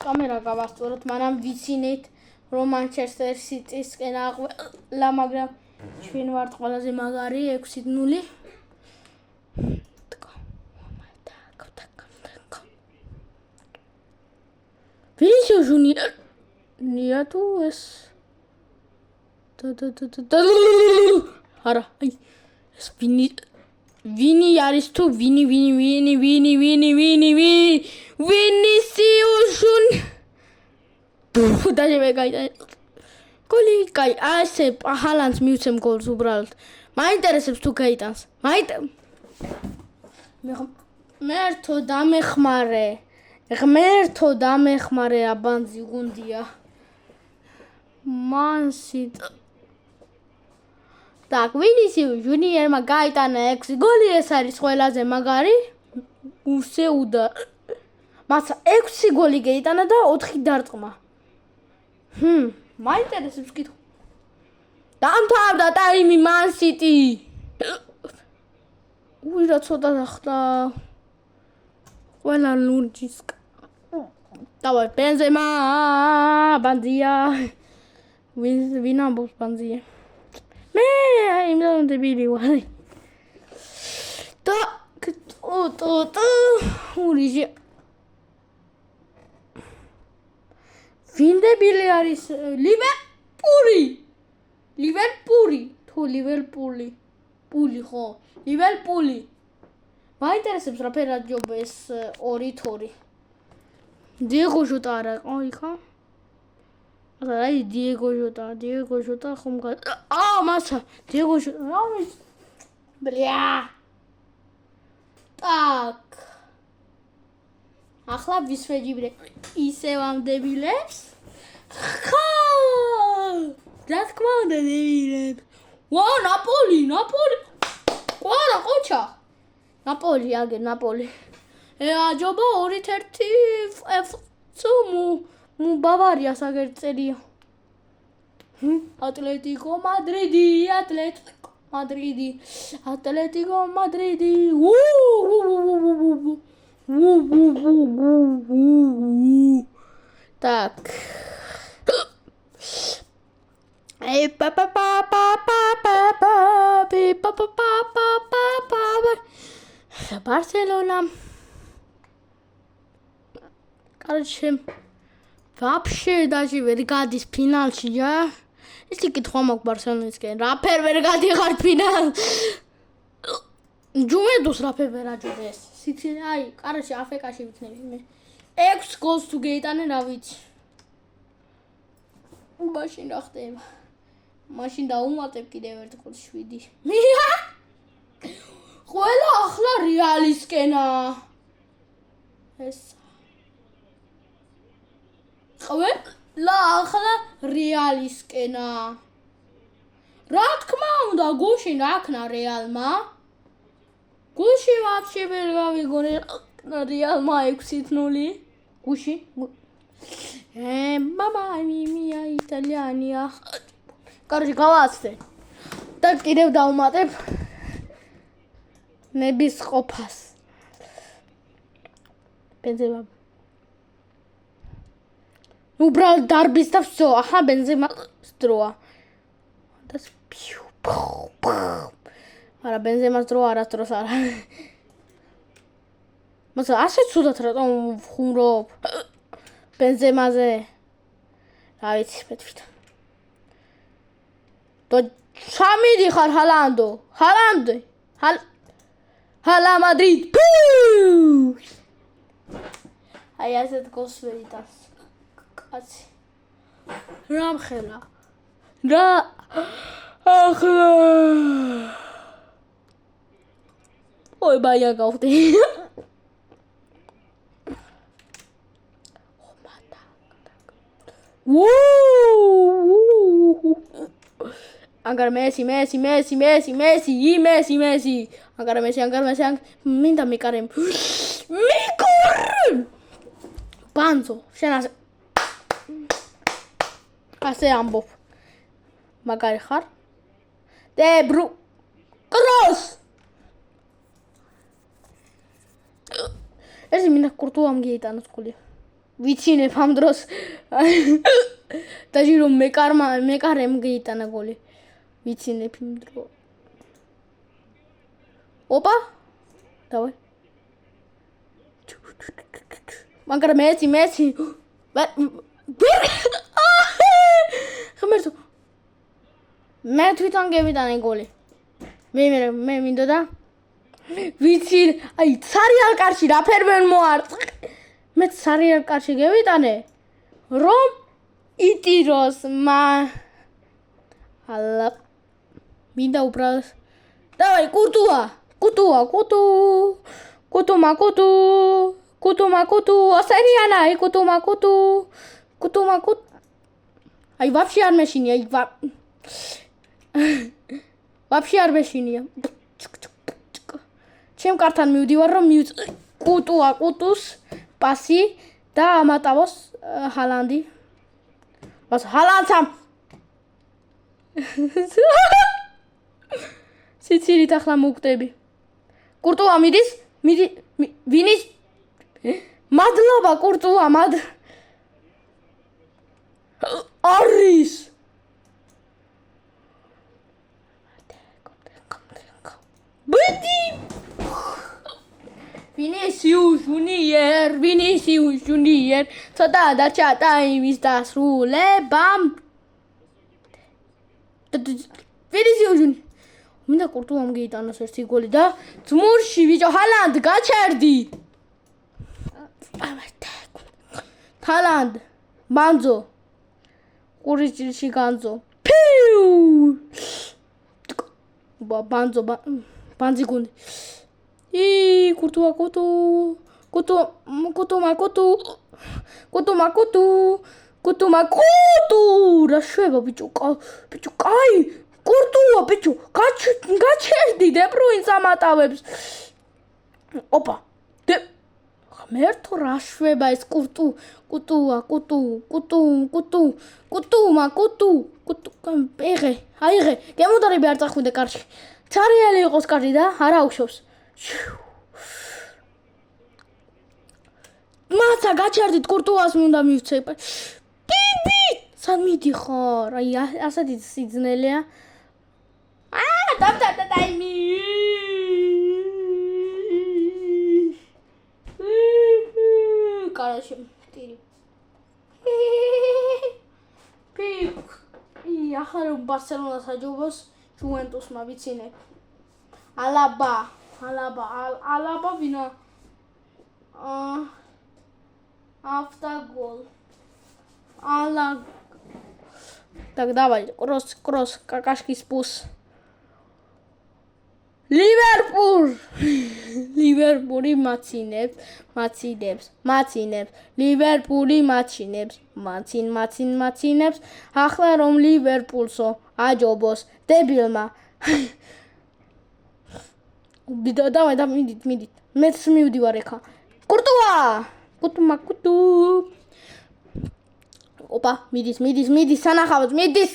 კამერა გავასწოროთ, მანამ ვიცინეთ რომ Manchester City-სკენ აღველა, მაგრამ ჩვენ ვართ ყველაზე მაგარი 6-0. Vinicius Junior ნია თუ ეს არა აი ეს ვინი არის თუ ვინი Vinicius Junior დაჟე გაიტანა გოლი კაი ასე ჰალანდს მივცემ გოლს უბრალოდ მაინტერესებს თუ გაიტანს მერთო დამეხმარე აბანძი გუნდია მანსით Так, Vinicius Junior-მა გაიტანა 6 გოლი, ეს არის ყველაზე მაგარი. უსეუდა. მაცა 6 გოლი გაიტანა და 4 დარტყმა. მაინტერესებს კითხვა. დამთავრდა ტაიმი Man City. რა ცოტა ახლა. ყველა ლურჯის. დავай, Benzema, ბანძია. ვინ ამბობს ბანძია? მე იმდენ დებილი ვარ. და ურიჟი. ვინ დებილი არის ლივერპული თუ ლივერპული პული ხო ლივერპული მაინტერესებს რა ფერად ჯობ ეს 2-2 დიეგო ჟოტა არა ოი ხო აი დიეგო ჟოტა ხომ მასა დიეგო ჟოტა ბლია так ახლა ვისვეჯიბრე ისევ ამ დებილებს ხა რა თქმა უნდა დებილებს ვა ნაპოლი ყვარა ყოჩა ნაპოლი აჯობა 2-1 მუ ბავარიას აგერ წერია ატლეტიკო მადრიდი так Барселона короче вообще даже ვერ გადის ფინალში რა ის კითხვა მაქვს ბარსელონისკენ რა ფერ ვერ გადიღარ ფინალ ჯუმედუს რა ფერ ვერ აჯობეს სიცი აი კარაში აფეკაში ვიცნები მე 6 გოლს თუ გეიტანე რა ვიცი მაშინ რა ხდება მაშინ დაუმატებ კიდევ ერთხელ 7 ყველა ახლა რეალისკენა ეს ყველა ახლა რეალისკენა რა თქმა უნდა გუშინ აქნა რეალმა გუში вообще ვერ გავიგონე რეალმა 6-0 გუში мама мия იტალიანია короче გავაცდე და კიდევ დავუმატებ ნების ყოფას Benzema უბრალოდ დარბის და всё ახლა Benzema დროა და არა Benzema-ს დრო არასდროს არა მაგრამ ასე ცუდად რატომ ვხუმრობ Benzema-ზე რა ვიცი მე თვითონ და ჩამიდიხარ ჰალა მადრიდ აი ასეთ გოლს ვერ იტანს კაცი რა მხელა რა ახლა ой ბაია გავხდი Agar Messi minda mikarem Banzo შენ ასე ამბობ მაგარი ხარ დებრუ კროს ეს მინდა კურტუამ გეიტანოს გოლი ვიცინებ ამ დროს დაჟი რომ მეკარემ გეიტანა გოლი ვიცინებ იმ დრო ოპა დავай მაგრამ მეცი ხმერთო მე თვითონ გევიტანე გოლი მე მინდოდა ვიცი აი სარიალ კარში რა ფერმენ მოარწ მე სარიალ კარში გევიტანე რომ იტიროს ალა მინდა უბრალოდ დავაი კუტუ ასერიანა აი კუტუ აი вообще არ მეშინია აი вообще არ მეშინია ჩემ კართან მივდივარ რომ კუტუს პასი და ამატავოს ჰალანდი მას ჰალანდსამ სიცილით ახლა მოვკვდები კურტუა მიდის ვინის მადლობა კურტუა არის ბიდი ვინისიუს ჯუნიერ ცოტა დარჩა ტაიმის დასრულებამ ვინისიუს ჯუნიერ მინდა კურტუამ გეიტანოს ერთი გოლი და ძმურში ბიჭო ჰალანდ გაჩერდი თალანდ ბანძო ყურიჭილში განძო ფიუ ბანძი გუნდი კურტუა რა შვება ბიჭო კაი კურტუა ბიჭო გაჩერდი დებრუინს ამატავებს ოპა ღმერთო რა შვება ეს კუტუა აიღე გემოდარები არ წახვიდე კარში ცარიელი იყოს კარგი და არა უშვებს მაცა გაჩერდით კურტუას მინდა მივცე ბიბი სად მიდიხარ აი ასეთი სიძნელეა დავტარდა ტაიმი კარაში ტირი ახლა რომ ბარსელონას აჯობოს ჯუვენტუსმა ვიცინე ალაბა ვინა автогол ალა так давай кросс какашки спус ლივერპული მაცინებს ახლა რომ ლივერპულსო აჯობოს დებილმა დავай და მიდით მეც მივდივარ ეხა კურტუა ოპა მიდის სანახავთ მიდის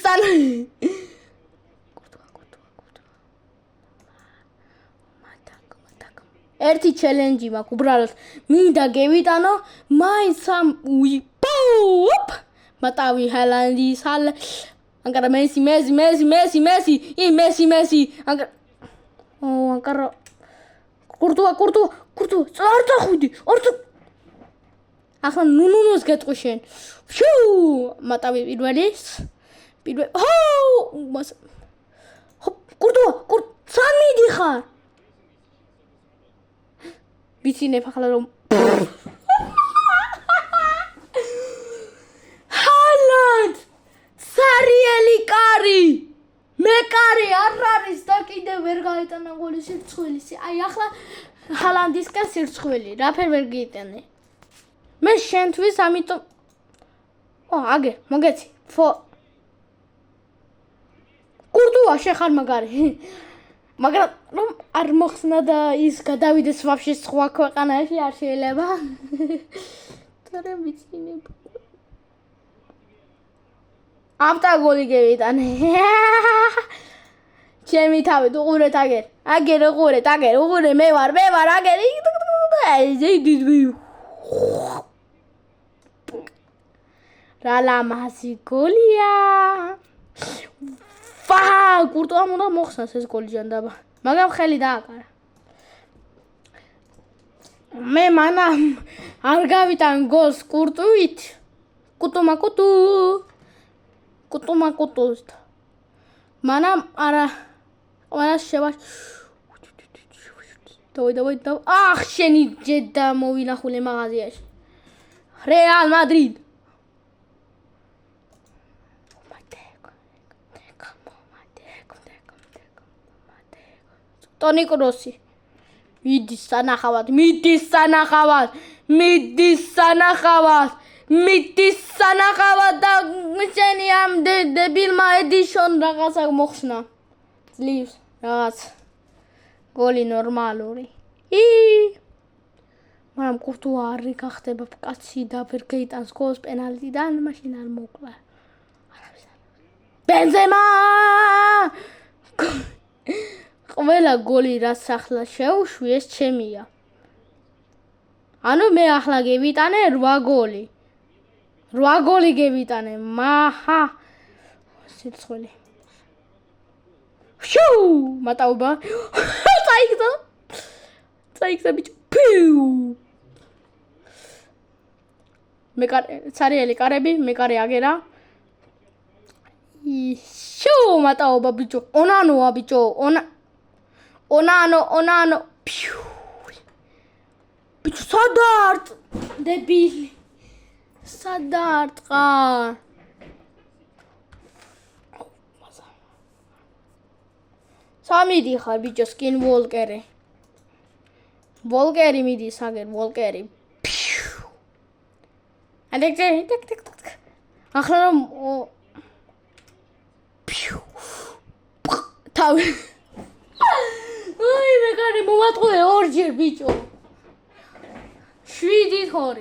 ერთი ჩელენჯი მაქვს უბრალოდ მინდა გევიტანო მაინც მატავი ჰალანდის ანგარა მესი ანგარა კურტუა არ წახვიდი ახლა ნუნუს გეტყვი შენ მატავი პირველი კურტუა სან მიდიხარ ვიცინებ ახლა რომ ჰალანდ სარიელი კარი მე კარი არ არის და კიდევ ვერ გაიტანა გოლი სირცხვილი აი ახლა ჰალანდისკენ სირცხვილი რაფერ ვერ გეიტანე მე შენთვის ამიტომ აგე მოგეცი კურტუა შეხარ მაგარი მაგრამ რომ არ მოხსნა და ის გადავიდეს ვაფშე სხვა ქვეყანაში არ შეიძლება თორე ვიცინებ ავტოგოლი გევიტანე ჩემი თავით უყურეთ აგერ მე ვარ აგერ რა ლამაზი გოლია. კურტუამ უნდა მოხსნას ეს გოლი ჯანდაბა. მაგრამ ხელი დააკარა. მე მანამ არ გავიტან გოლს კურტუით. კუტუს. მანამ არა შევა. დავай. შენი ჯედა მოვინახულე მაღაზიაში. რეალ მადრიდ. ტონი კროსი. მიდის სანახავად და შენი ამ დებილმა ედიშონ რაღაცა მოხსნა. ძლივს რაღაც გოლი ნორმალური. მაგრამ კურტუა არ გახდება კაცი და ვერ გაიტანს გოლს პენალტიდან, მაშინ არ მოკლა. ბენზემა! ყველა გოლი რაც ახლა შეუშვი ეს ჩემია. ანუ მე ახლა გევიტანე 8 გოლი. 8 გოლი გევიტანე. მაჰა. სიცხული. მატაობა. წაიქცა ბიჭო. ცარიელი კარები, მეკარე აგერა. მატაობა ბიჭო. ონანოა ბიჭო. ონანო. ბიჭო სადარტ დებილი. სადარტ ყარ. სამიდი ხარ ბიჭო სკინ ვოლკერი. ვოლკერი მიდის აგერ ვოლკერი. ახლა რომ თავი მეკარე მომატყუე ორჯერ ბიჭო. 7-2.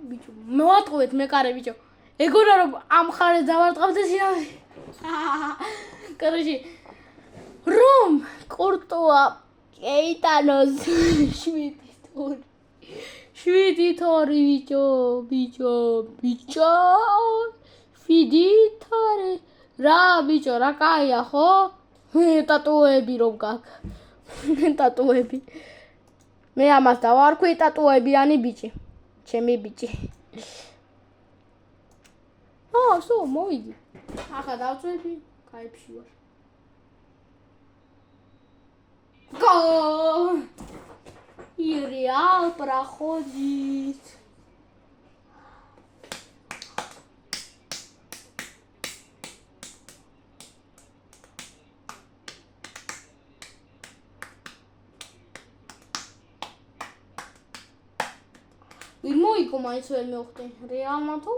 ბიჭო მომატყუეთ მეკარე ბიჭო. ეგონა რომ ამ ხარეს დავარტყავდე სინამდვილე. короче რომ კურტუა ეიტანოს 7-2 ბიჭო 7-2 რა ბიჭო რა კაია ხო ტატუები რომ გაქვს ტატუები მე ამას დავარქვი ტატუებიანი ბიჭი ჩემი ბიჭი სო მოვიდი ახლა დავწვევი кайფში ვარ Гол! И Реал проходит. И мой команд свой мёхты. Реал на ту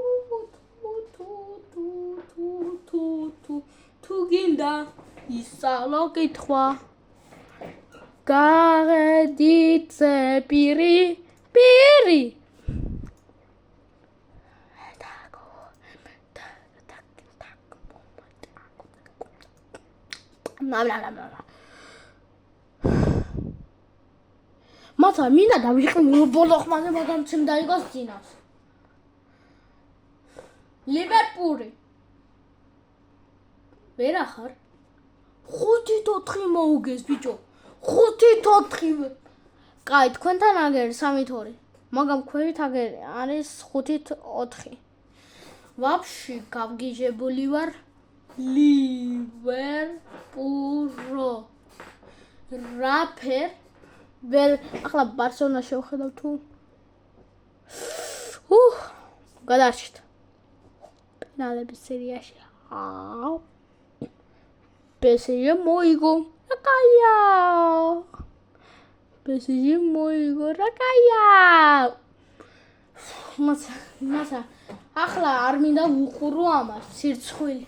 гинда. И салоки тхва. Გარედიცე პირი მაცა მინდა დავიყო ბოლო ხმაზე მაგრამ ჩემ დაიგოს წინავს ლივერპული ვერა ხარ 5-4 მოუგეს ბიჭო 5-4. კაი, თქვენთან აგერ 3-2. მაგრამ ქვევით აგერ არის 5-4. ვაფშე გავგიჟებული ვარ ლივერპულო. რაფერ ვერ ახლა ბარსელონა შევხედავ თუ გადარჩით. პენალების სერიაში. PSG მოიგო. Rakaia! PSG მოიგო რაკაია! მაცა ახლა არ მინდა ვუყურო ამას სირცხვილი.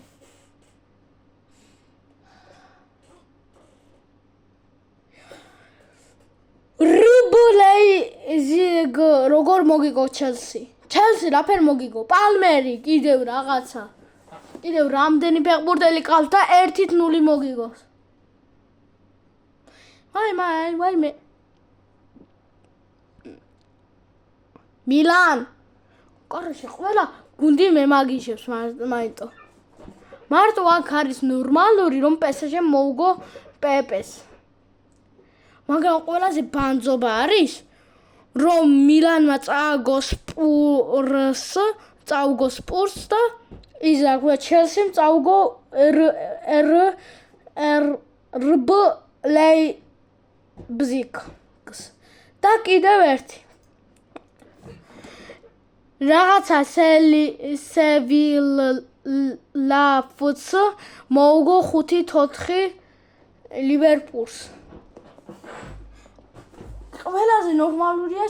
რიბულეი როგორ მოგიგო ჩელსი? ჩელსი რაფერ მოგიგო? პალმერი კიდევ რაღაცა. კიდევ რამდენი ფეხბურთელი ყავს და 1-0 მოგიგოს. Why me? მილან. Короче, ყველა გუნდი მემაგიშებს მაინტო. მარტო აქ არის ნორმალური რომ PSG-მ მოუგო პეპეს. მაგრამ ყველაზე ბანძობა არის რომ მილანმა წააგო სპურს და იზაგვე ჩელსიმ წაუგო RB Leipzig-ს. და კიდევ ერთი. რაღაცა Sevilla-ს მოუგო 5-4 ლივერპულს. ყველაზე ნორმალურია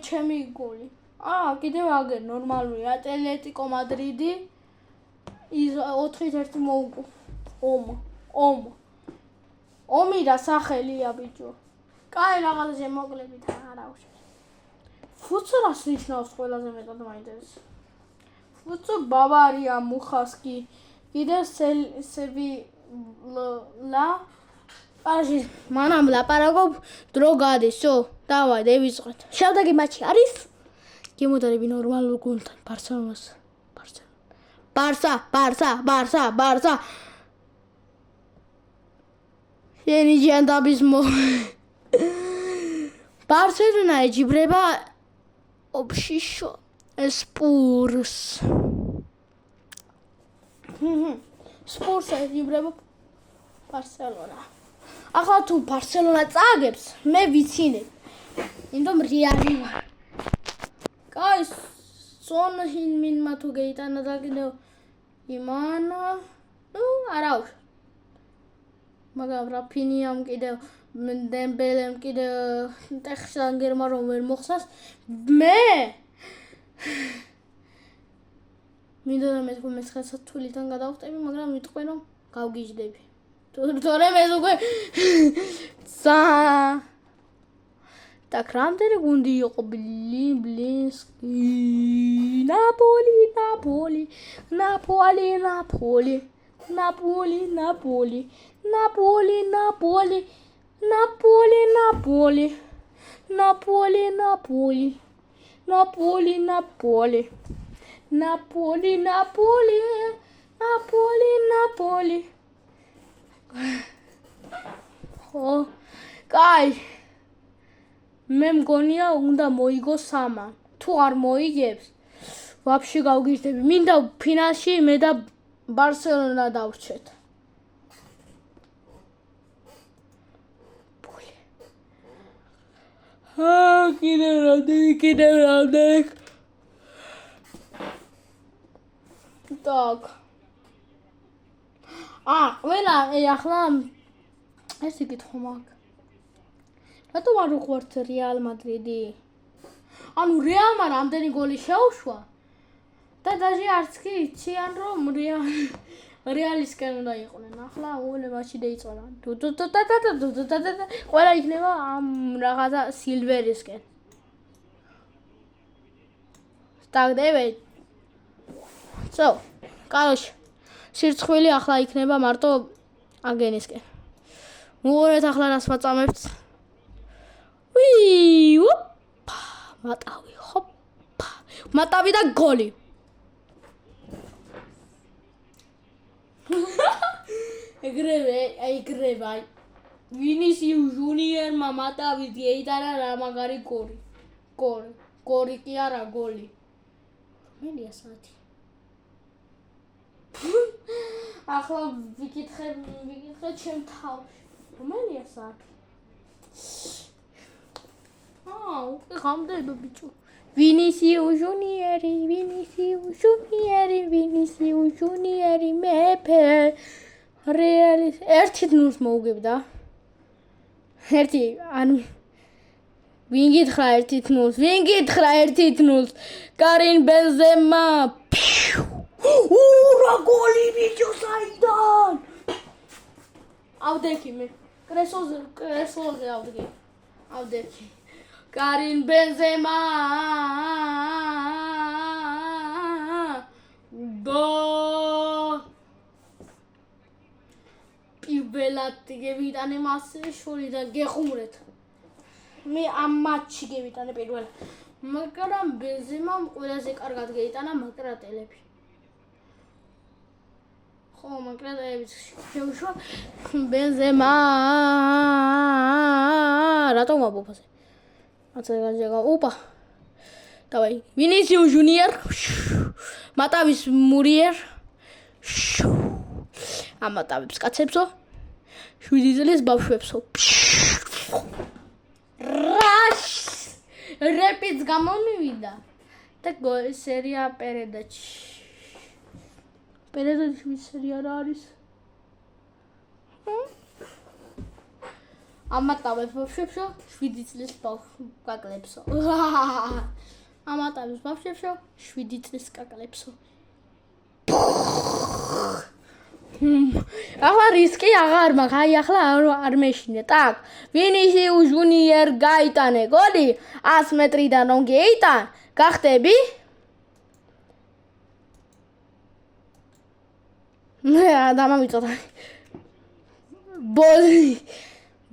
ჩემი გოლი. კიდევ აგერ ნორმალური ატლეტიკო მადრიდი ის 4-1 მოუგო. ომი და სახელია ბიჭო. კაი რაღაცა შემოკლებით არა უშავს. ფუცურას ნიშნავს ყველაზე მეტად მაინტერესებს. ფუცუ ბავარია მუხასკი კიდევ სევილა აში მანამ ლაპარაკობ დრო გადის შო დავაი დავიწყოთ შევდეგი მატჩი არის გემოდარები ნორმალურ გუნდთან ბარსელონას ბარსა შენი ჯანდაბის ბარსელონა ეჯიბრება ოფშიშო სპურს ეჯიბრება ბარსელონა ახლა თუ ბარსელონა წააგებს მე ვიცინებ იმიტომ რეალი ვარ კაი სონ ჰინმინმა თუ გეიტანა და კიდევ იმანა არა უშ მაგრამ რაფინიამ კიდევ დემბელემ კიდევ ტეხშანგერმა რომ ვერ მოხსას მე მინდა მე მეცხესაც თულიდან გადავხტები მაგრამ მიტყვენ რომ გავგიჟდები თორე მე უკვე так რამდენი გუნდი იყო ბლინსკი ნაპოლი კაი მე მგონია უნდა მოიგო სამა თუ არ მოიგებს ვაფშე გავგიჟდები მინდა ფინალში მე და ბარსელონა დავრჩეთ კიდევ რამდენი так ყველა ახლა ერთი კითხვა მაქვს რატომ არ უყვართ რეალ მადრიდი? ანუ რეალმა რამდენი გოლი შეუშვა და დაჟე არც კი იციან რომ რეალისკენ უნდა იყვნენ. ახლა უოლე მატჩი დაიწყო. ყველა იქნება ამ რაღაცა სილვერისკენ. Так, Дэвид. Короче, სირცხვილი ახლა იქნება მარტო აგენისკენ. მოუღოთ ახლა რას ვაწამებთ? მატავი, ჰოპა. მატავი და გოლი. ეგრევე. ვინისიუს ჯუნიერმა მატავი დიეიტარა რა მაგარი გოლი. გოლი კი არა, გოლი. რომელია საათი? ახლა ვიკითხე ჩემ თავში. რომელია საათი? გამდები ბიჭო. ვინისიუს ჯუნიერი მეფე. რეალის 1-0 მოუგებდა. ანუ ვინ გითხრა 1-0? კარინ ბენზემა. რა გოლი ბიჭო საიდან? ავდექი მე. კრესოზე ავდექი. კარინ ბენზემა. პირველად გევიტანე მასე შორი და გეხუმრეთ. მე ამ მატჩი გევიტანე პირველად. მაგრამ ბენზემამ ყველაზე კარგად გაიტანა მაკრატელები. ხო, მაკრატელებიც შეუშვა ბენზემა. რატომ აბოფაზე? აცაგაჟეგა. ოპა. დავაი, ვინისიუს ჯუნიორ. მატავის მურიერ. ამატავებს კაცებსო. 7 წლის ბავშვებსო. რაშ! რეპიც გამომივიდა და სერია პერედაჩი. პერედაჩი ვის სერია რა არის? ამატავებს ბავშვებსო, 7 წლის კაკლებსო. ამატავებს ბავშვებსო, 7 წლის კაკლებსო. ახლა რისკი აღარ მაქვს, აი ახლა არ მეშინე. так, ვინისიუს ჯუნიორ გაიტანე გოლი 100 მეტრიდან რომ გეიტან, გახტები? მე დამამიწოთა.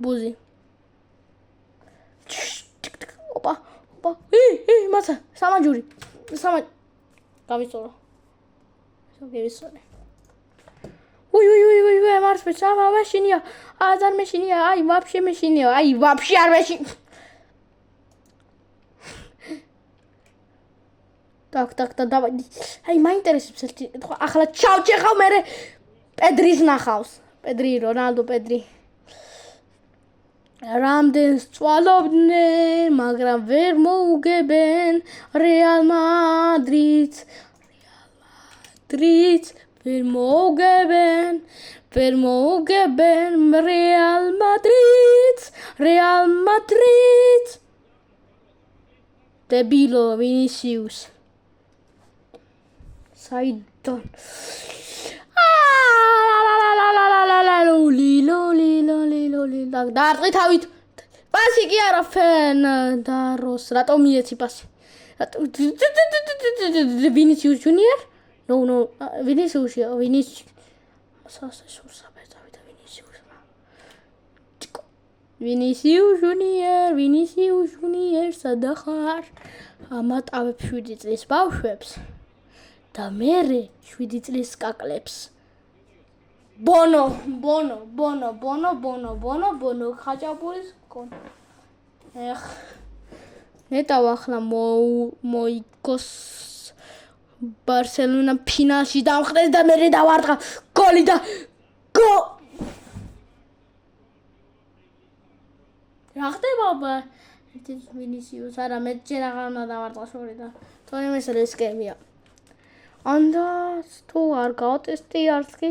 ბუზი. ოპა. მაცა, სამაჯური. გავიწორო. შეგევისწორე. Ой, Марс, почему машине? А за машине, ай, вообще машине, ай, вообще машине. Так, давай. Ай, меня интересует, ахла, чау, чехал, мере, Педри знахаус. Педри, Роналдо, Педри. Рамден стволобне, მაგრამ ვერ მოუგებენ Real Madrid. ვერ მოუგებენ Real Madrid. დებილო ვინისიუს. საიდან? ლოლი. დაარტყი თავით. პასი კი არა ფენ დაროს. რატომ მიეცი პასი? ვინისიუს ჯუნიორ? No, Vinicius Junior, სადახარ ამატავებს 7 წლის ბავშვებს და მერე 7 წლის კაკლებს. Bono, ხაჭაპურის მქონე. ნეტავ ახლა მოიგოს Barcelona ფინალში დამხდეს და მერე დავარტყა გოლი და რა ხდება? Vinicius არა მე ჯერ აღარ უნდა დავარტყა შორი და თორემ ეს რისკებია. ანდა თუ არ გავტესტი არც კი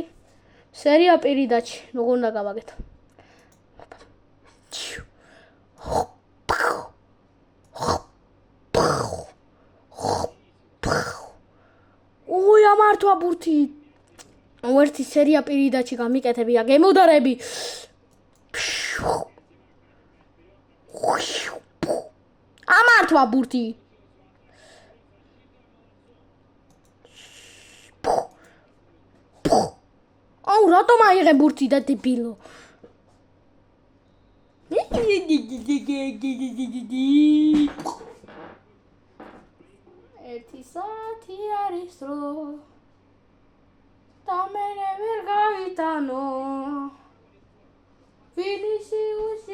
სერია პირიდაჩი როგორ უნდა გავაკეთო? ой, ამართვა ბურთი. ვერთი სერია პირიდაჩი გამიკეთებია გემუდარები. ამართვა ბურთი. აუ რატომ აიღე ბურთი და დებილო? ერთი საათი არის დრო და მე ვერ გავიტანო Vinicius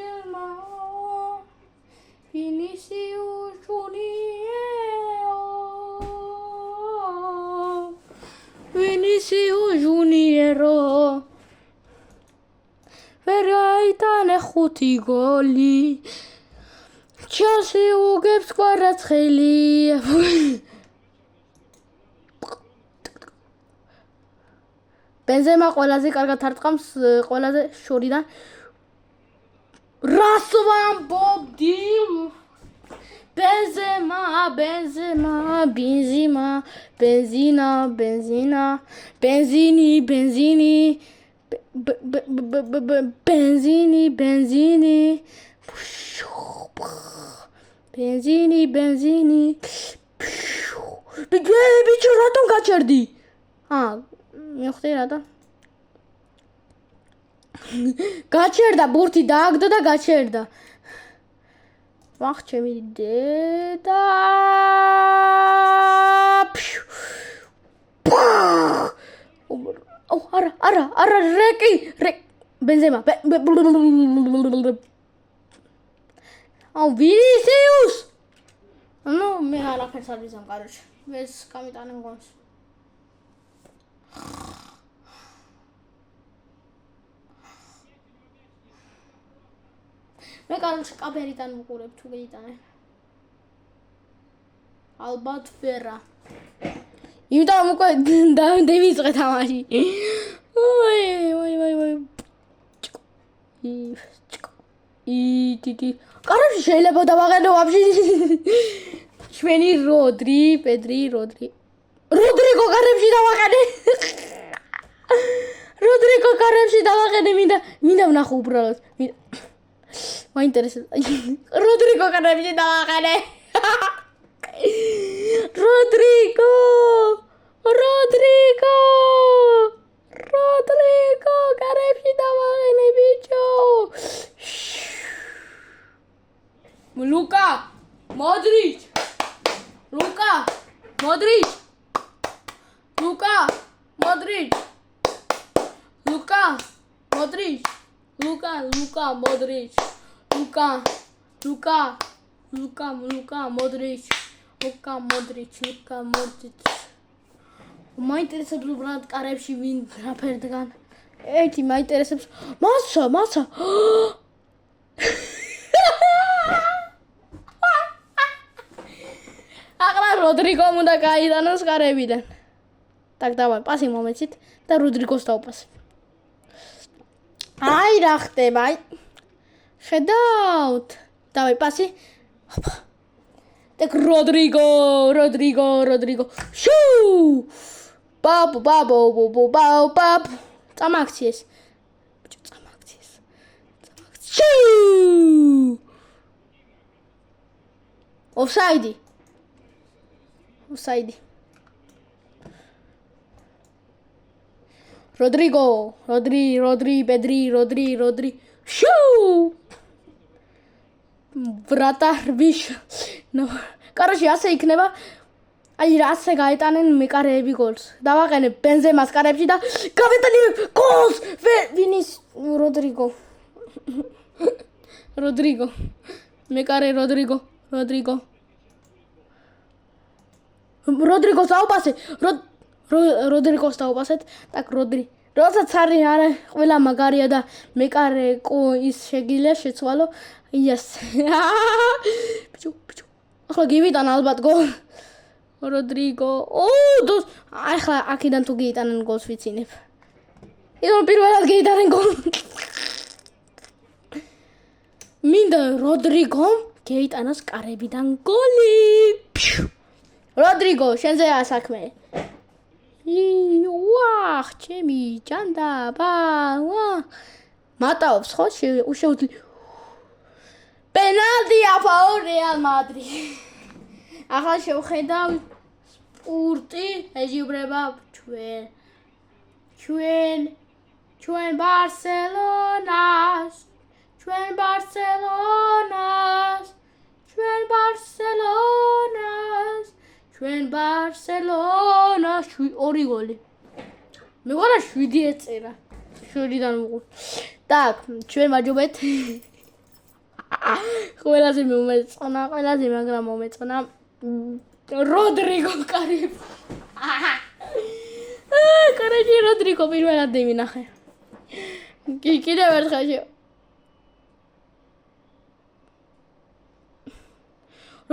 Junior ვერ გაიტანე 5 გოლი Chelsea უგებს კვარაცხელი Benzema ყველაზე კარგად არტყამს ყველაზე შორიდან რასვან ბობდი benzini ბიჭო რატომ გაჩერდი? მიხდი რატომ? გაჩერდა ბურთი დააგდო და გაჩერდა. ვახ ჩემი დედა არა რეკი ბენზემა აუ ვინისიუს ну მე არაფერს არ ვიზამ კაროჩე ეს გამიტანენ გონს მე კაროჩე კაბერიდან ვუყურებ თუ გეიტანენ ალბათ ვერა იმიტომ უკვე დავიწყე თამაში იტიტი კაროჩე შეიძლება დავაყენო ვაფშე ჩვენი როდრიგო კარებში დავაყენე როდრიგო კარებში დავაყენე მინდა ვნახო უბრალოდ მაინტერესებს როდრიგო კარებში დავაყენე როდრიგო კარებში დავაყენე ბიჭო ლუკა მოდრიჩ მაინტერესებს უბრალოდ კარებში ვინ რაფერდგან ერთი მაინტერესებს მაცა ახლა როდრიგომ უნდა გაიტანოს კარებიდან так давай პასი მომეცით და როდრიგოს დავპასებ აი რა ხდება ხედავთ давай პასი так როდრიგო შუ ბაბო წამაქციეს შუ ოფსაიდი როდრი შუ ბრატარბიშ კაროში ასე იქნება აი ასე გაეტანენ მეკარეები გოლს დავაყენებ ბენზემას კარებში და გავეტანებ გოლს ვინის როდრიგო მეკარე როდრიგოს დაუპასე როდრიგოს დაუპასეთ так როდესაც არა ყველა მაგარია და მეკარე ის შეგიძლია შეცვალო იას ბიჭო ახლა გივიტან ალბათ გოლ როდრიგო ახლა აქედან თუ გეიტანენ გოლს ვიცინებ იდო პირველად გეიტანენ გოლ მინდა როდრიგომ გეიტანოს კარებიდან გოლი როდრიგო შენზე ასაქმე ვახ ჩემი ჯანდაბა მატაობს ხო შეუძლია პენალტი აფაო რეალ მადრიდ ახლა შევხედავ სპორტი ეჯიბრება ჩვენ ბარსელონას ორი გოლი მეგონა 7 ეწერა 7-დან ვუყურ так ჩვენ ვაჯობეთ ყველაზე მაგრამ მომეწონა როდრიგო კარები კარაჯი როდრიგო პირველად დევინახე კიდევ ერთხელ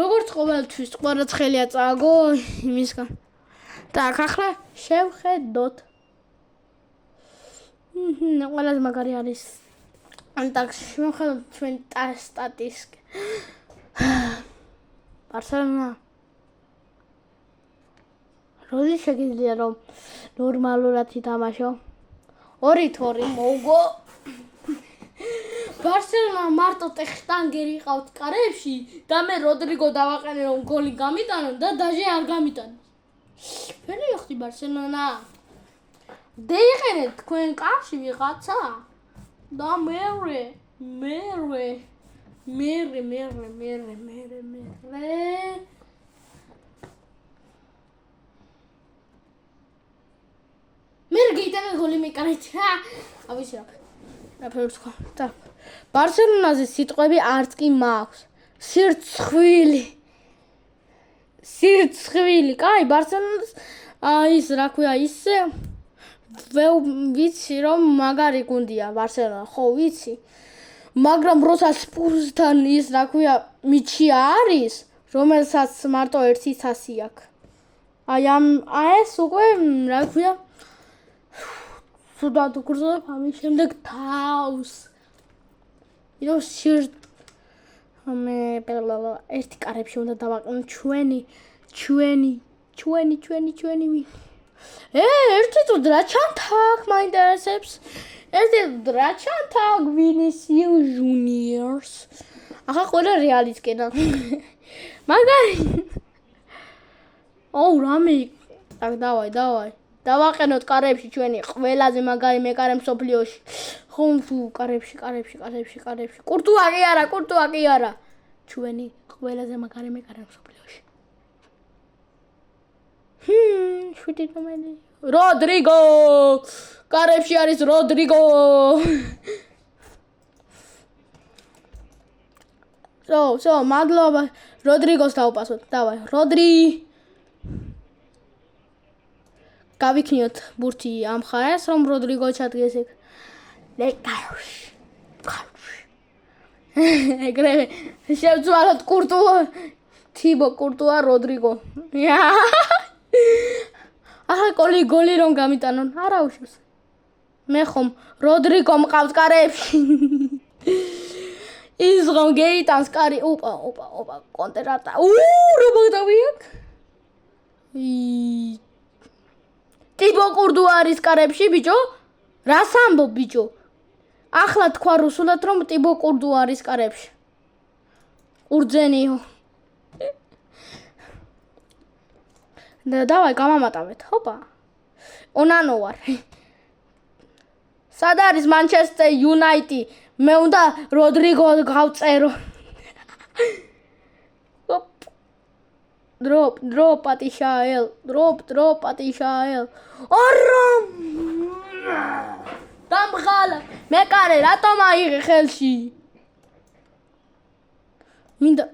როგორც ყოველთვის ყვარაცხელია წააგო იმისგან так ახლა შევხედოთ ყველაზე მაგარი არის так შევხედოთ ჩვენ სტატისტიკა ბარსელონა როდი შეგიძლია რომ ნორმალურად ითამაშო 2-2 მოუგო ბარსელონა მარტო ტეხტანგერი ყავთ კარებში და მე როდრიგო დავაყენე რომ გოლი გამიტანო და დაჟე არ გამიტანო ფერი ხდი ბარსელონა დაიყენეთ თქვენ კარში ვიღაცა და მერე მერე გიტანა გოლი მეკარეთ. ავიცი რა ფერს ხო. და ბარსელონაზე სიტყვები არც კი მაქვს. სირცხვილი. კაი, ბარსელონას ის რა ქვია, ისე ვიცი რომ მაგარი გუნდია ბარსელონა, ხო ვიცი. მაგრამ როცა სპურსთან ის რა ქვია, მიჩი არის, რომელსაც მარტო ერთი თასი აქვს. აი ეს უკვე რა ქვია სუდად გრძნობ ამის შემდეგ თავს. ირო ერთი კარებში უნდა დავაყენო ჩვენი ერთი თუ დრაჩანთაკ მაინტერესებს. ვინისიუს ჯუნიორს. ახლა ყველა რეალისკენა. მაგარი. რამე. დავაი. დავაყენოთ კარებში ჩვენი ყველაზე მაგარი მეკარე მსოფლიოში. ხომ თუ კარებში. კურტუა კი არა. ჩვენი ყველაზე მაგარი მეკარე მსოფლიოში. შვიდი ნომერი. როდრიგო! კარებში არის როდრიგო. მადლობა. როდრიგოს დავპასოთ. დავაი, როდრი. გავიქნიოთ ბურთი ამ ხარეს, რომ როდრიგო ჩადგეს ეგ. ეგრევე შევცვალოთ თიბო კურტუა როდრიგო. ახლა გოლი რომ გამიტანონ, არა უშავს. მე ხომ როდრიგო მყავს კარებში. ის რომ გეიტანს კარი. ოპა, კონტრატა. რა მოგდავიაკ? ტიბო კურტუა არის კარებში, ბიჭო? რას ამბობ, ბიჭო? ახლა თქვა რუსულად რომ ტიბო კურტუა არის კარებში. ურძენიო. დავაი გამამატავეთ. ჰოპა. ონანო ვარ. სად არის მანჩესტერ იუნაიტი? მე უნდა როდრიგო გავწერო. დროპ პატიშაელ. ორომ. დამღალა. მეკარე რატომ აიღე ხელში? მინდა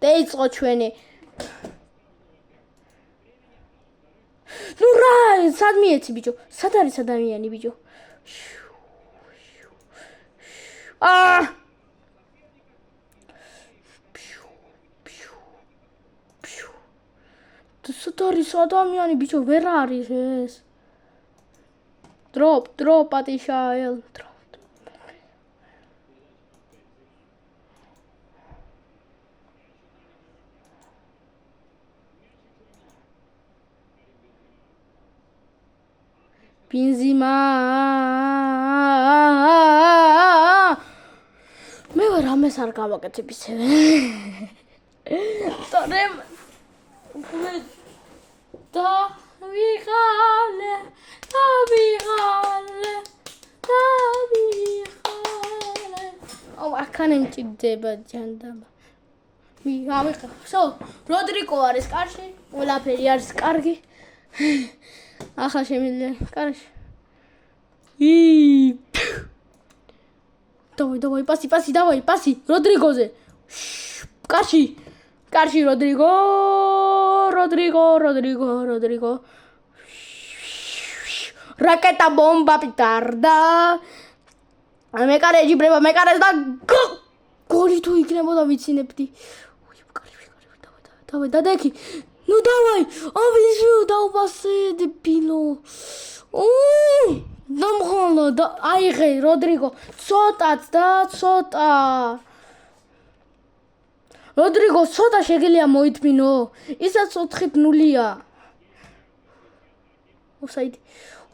დაიწყო ჩვენი. რა, სად მიეცი ბიჭო? სად არის ადამიანი ბიჭო? სად არის ადამიანი ბიჭო? ვერ არის ეს. დროპ პატიშაელ. ბენზიმა. მე ვარ ამას არ გავაკეთებ ისევე. თორემ დავიღალე. აქან მჭირდება ჯანდაბა. როდრიგო არის კარში, ყველაფერი არის კარგი. ახლა შემიძლია კარში. დავაი, პასი როდრიგოზე. კარში როდრიგო. რაკეტა ბომბა პიტარდა. მეკარე ეჯიბრება მეკარეს და გოლი თუ იქნებოდა ვიცინებდი. დავაი დადექი. ნუ დავაი. ავიზო დავპასე დებილო. დამღალა და აიღე როდრიგო. ცოტა. როდრიგო ცოტა შეგიძლია მოითმინო. ისაც 4-0-ია.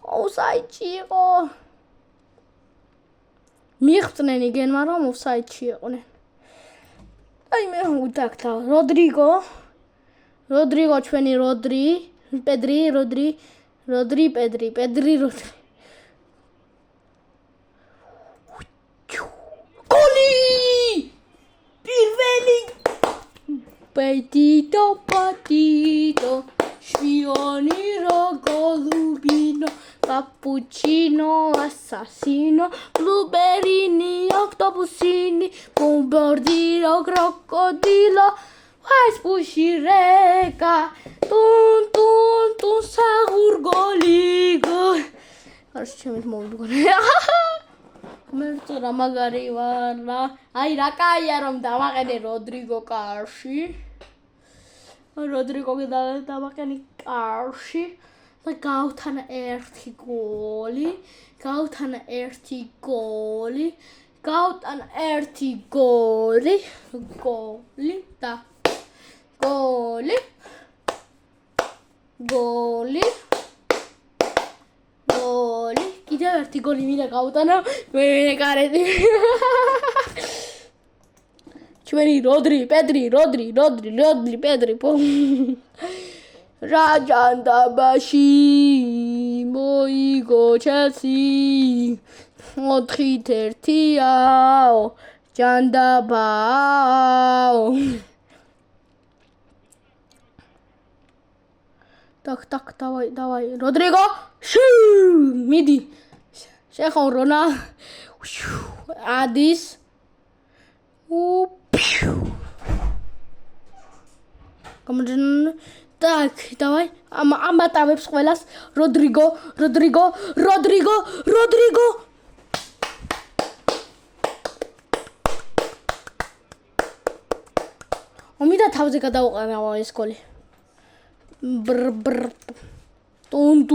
ოფსაიდში იყო. მიიღწნენ იგენმა რომ ოფსაიდში იყვნენ. აი მე უდაქდა როდრიგო ჩვენი პედრი. Petito, patito, Spioniro, golubino, cappuccino, assassino, blueberry, octopusini, bombardino, crocodilo, Pushy reka, tun, sagur, goligo. Короче, чем-то могу говорить. Მერტო რა მაგარი ვარ რა. აი რა კაია რომ დავაყენე როდრიგო კარში. როდრიგო დავაყენე კარში. და გავთანა ერთი გოლი. გავთანა ერთი გოლი. გოლი და გოლი. კიდევ ერთი გოლი მინდა გავუტანა მე კარეთი ჩვენი როდრი პედრი რაჯანდაბაში მოიგო ჩელსი 4-1-ო ჯანდაბაო Так, давай, Родриго. Миди. Шехон Рона. Адис. Так, давай. Аматавებს ყველას. Родриго. ომიდა თავზე გადავყანა ეს გოლი. Brr. Tun.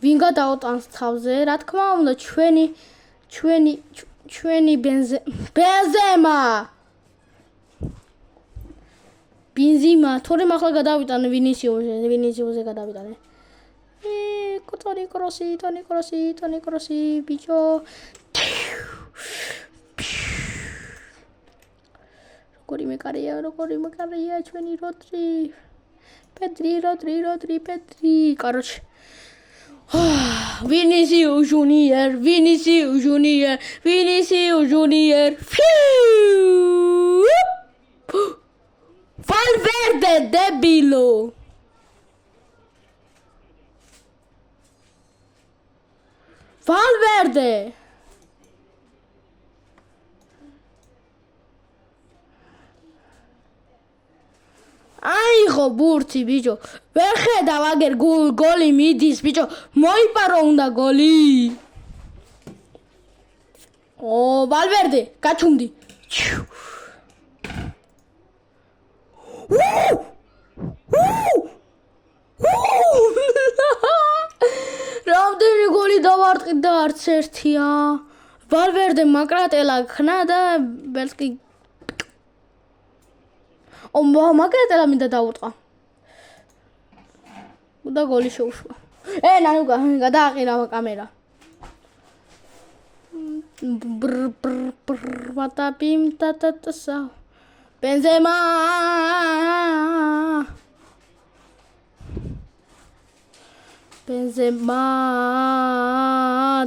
ვინ გადაუტანს თავზე? რა თქმა უნდა, ჩვენი ბენზემა. თორემ ახლა გადავიტანე ვინისიუსზე გადავიტანე. Toni Krosi, bicho. როგორი მეკარია ჩვენი როდრი. Pedri. Короче. Vinicius Junior. Valverde debilo. Valverde. აიღო ბურთი ბიჭო ვერ ხედავ აგერ გოლი მიდის ბიჭო მოიპარო უნდა გოლი ვალვერდე გაჩუმდი რამდენი გოლი დავარტყი და არც ერთია ვალვერდე მაკრატელა ხნა და ბელსკი მაგალითად მინდა დაუტყა. და გოლი შეუშვა. ნანუ გადააყინა კამერა. Παταπიმ τατατσα. Benzema.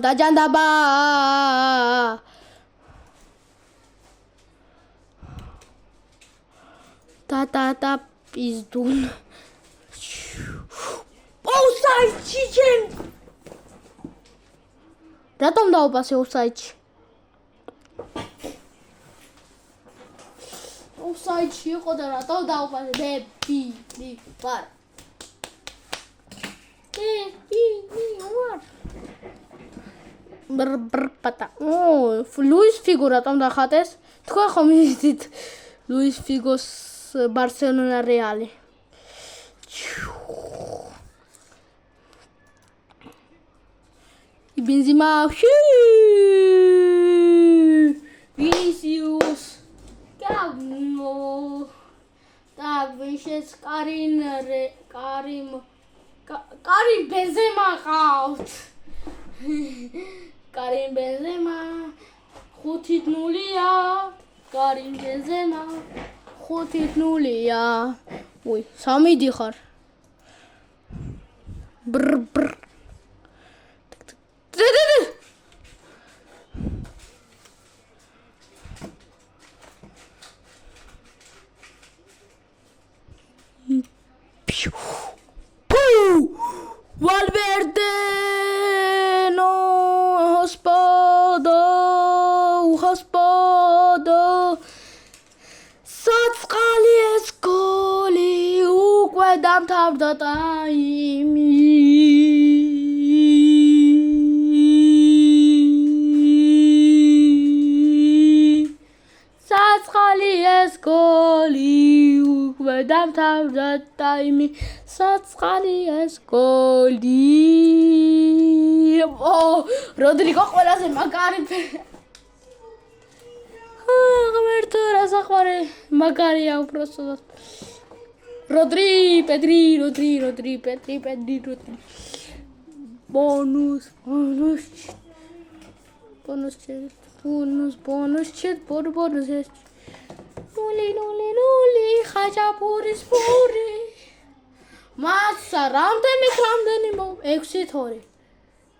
Da Jandaba. Ta pizdun. Offside chicken. Ratom daupase offside. Offside იყო და ratom daupase ბები ვარ. Brr pata. Luis Figo ratom დახატეს. თქვენ ხომ იცით Luis Figos Barcelona Real. Benzema. Vinicius. Gagno. Tak, Vinicius Karim Benzema out. Karim Benzema. 5-0-ია. Karim Benzema. 5-0-ია. Ой, სამი დიხარ. Brr. დამთავრდა ტაიმი. საწყალი ეს გოლი უკვე დამთავრდა ტაიმი. საწყალი ეს გოლი. როდრიგო ყველაზე მაგარი ღმერთო რა საყვარი მაგარია უბრალოდ. როდრი, პედრი. ბონუს. ნული ხაჭაპურის პური. მასა რამდენი 6-2.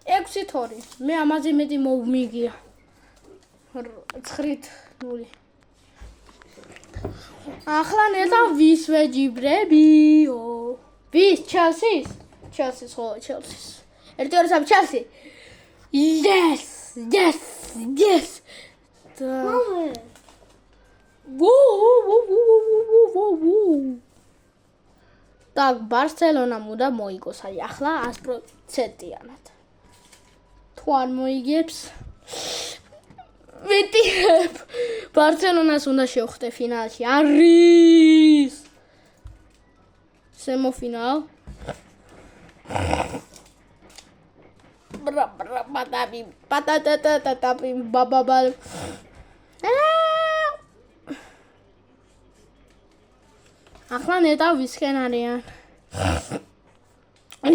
6-2. მე ამაზე მეტი მოვმიგია. 9-0. ახლა ნეტა ვის ვეჯიბრებიო? ვის? ჩელსის? ჩელსის ხო, ჩელსის. 1-2-3 ჩელსი. Yes. Так, ბარსელონამ უნდა მოიგოს, აი ახლა 100%-იანად. თუ არ მოიგებს, ვიტირებ. ბარსელონას უნდა შევხვდე ფინალში. არის სემოფინალ. პატატატატაპი ბაბაბა. ახლა ნეტა ვისკენ არიან?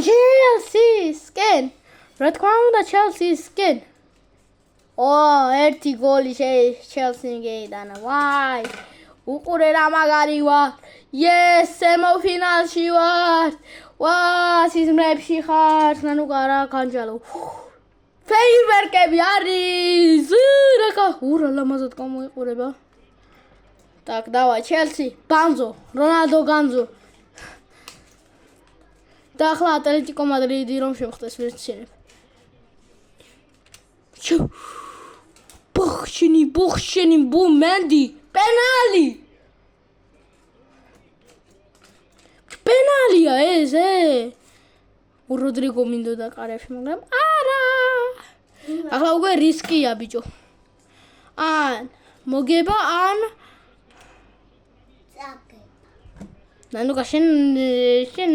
ჩელსისკენ. რა თქმა უნდა ჩელსისკენ. ერთი გოლი ჩელსიმ გაიტანა. ვაი! უყურე რა მაგარი ვარ. Yes, სემოფინალში ვარ. ვა, სიზმრებში ხარ, ნანუკარა განჯალო. ფეირვერკები არის. რა უրա ლამაზად გამოიყურება. Так, давай, Челси, Банзо, Роналдо Ганзо. და ახლა ატლეტიკო მადრიდი რომ შევხვდეს ვერცინებ. ბოხშენი, ბუმენდი, პენალი. პენალია ეს, როდრიგო მინდოდა კარებში, მაგრამ არა. ახლა უკვე რისკია, ბიჭო. ან მოგება, ან ნანუკა შენ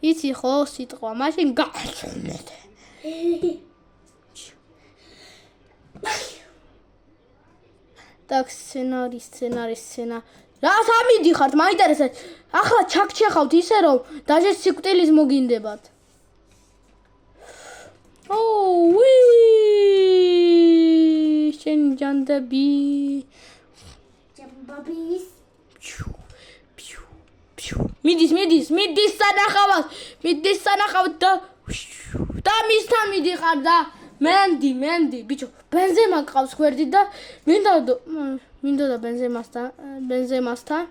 იცი ხო სიტყვა, მაშინ გააცნეთ. Так, სცენარი. რა სამიდიხართ, მაინტერესებს. ახლა ჩაქჩეხავთ ისე რომ დაჟე სიკვდილის მოგინდებათ. ვი! შენ ჯანდაბი. ჯამბაბის. მიდის სანახავად და მისთან მიდიხარ და მენდი ბიჭო ბენზემა ყავს გვერდით და მინდოდა ბენზემასთან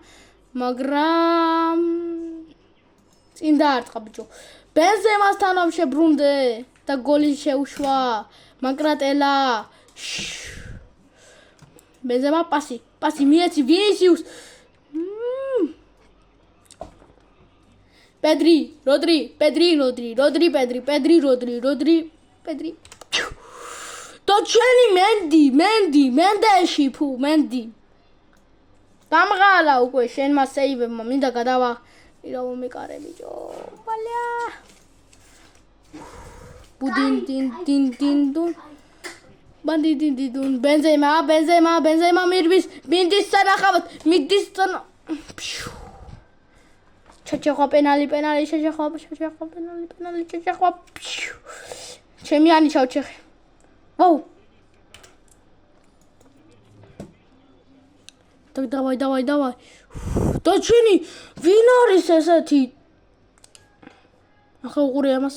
მაგრამ წინ დაარტყა ბიჭო ბენზემასთან რომ შებრუნდე და გოლი შეუშვა მაკრატელა ბენზემა პასი მიეცი ვინისიუს Pedri, Rodri, Toceni Mendeshi, Mendi. Tamgala, უკვე შენმა სეივებმა მინდა გადავა ირაუმიკარები ჯო. ბალია. ბუდინ ბანდიდინ ბენზემა მიდის სანახავად მიდის ჩაჩეხვა პენალი ჩაჩეხვა ჩემი ანი ჩავჩეხე ვაუ давай დაჩინი ვინ არის ესეთი ახლა უყურე ამას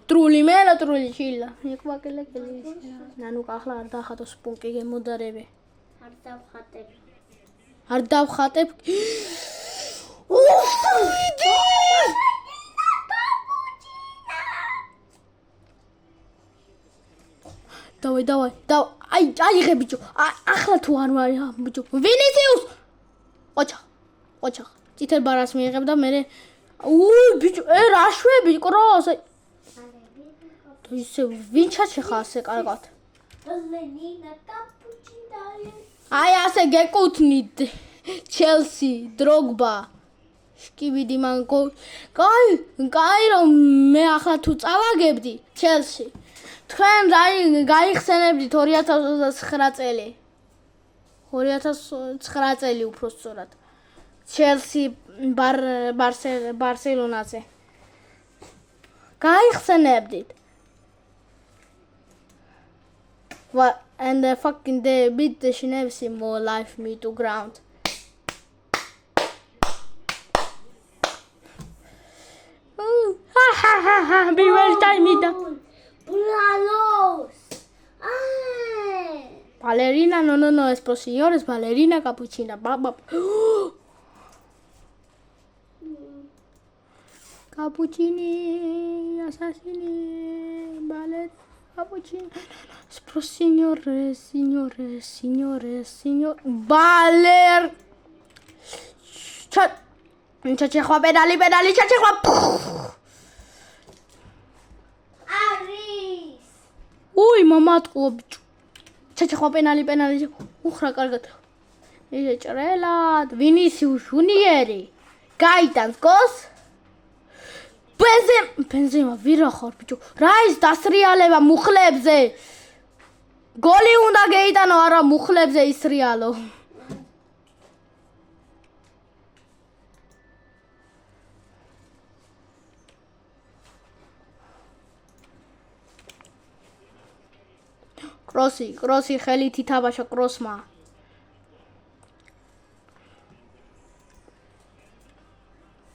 Trulli chilla. Ik wakker lekker lezen. Nou, ook al daar gaat een sponkje geen moeder hebben. Hardaf gaat heb. Давай. აიღე ბიჭო. ახლა თუ არ ვარ ბიჭო. ვინიციუს. ოჩა. წითელ ბარას მიიღებ და მე ბიჭო, რა შვები კროს. ისე ვინ ჩაჩეხა ასე კარგად. აი ასე გეკუთნით. ჩელსი, დროგბა. შკივიდი მან კაი რომ მე ახლა თუ წავაგებდი ჩელსი. თქვენ გაიხსენებდით 2029 წელი. 2009 წელი უფრო სწორად. ჩელსი ბარსელონაზე. გაიხსენებდით. And the fucking day beat the Shinevsi more life me to ground. Be well time it. Ballerina no, es por señores, ballerina cappuccina. Cappuccini, assassini, ballet, cappuccino. Es por señores. Baler. Chachejo, pedali, chachejo. Aris. Uy, mamá, bicho. Chachejo, penali. Ukhra კარგად. ისე ჭრელად, ვინისიუს ჟუნიერი. გაიტანს გოს? ბენზემა ვირა ხარ ბიჭო. რა ის დასრიალება მუხლებზე? გოლი უნდა გეიტანო, არა მუხლებზე ისრიალო. კროსი ხელით ითაბაშა კროსმა.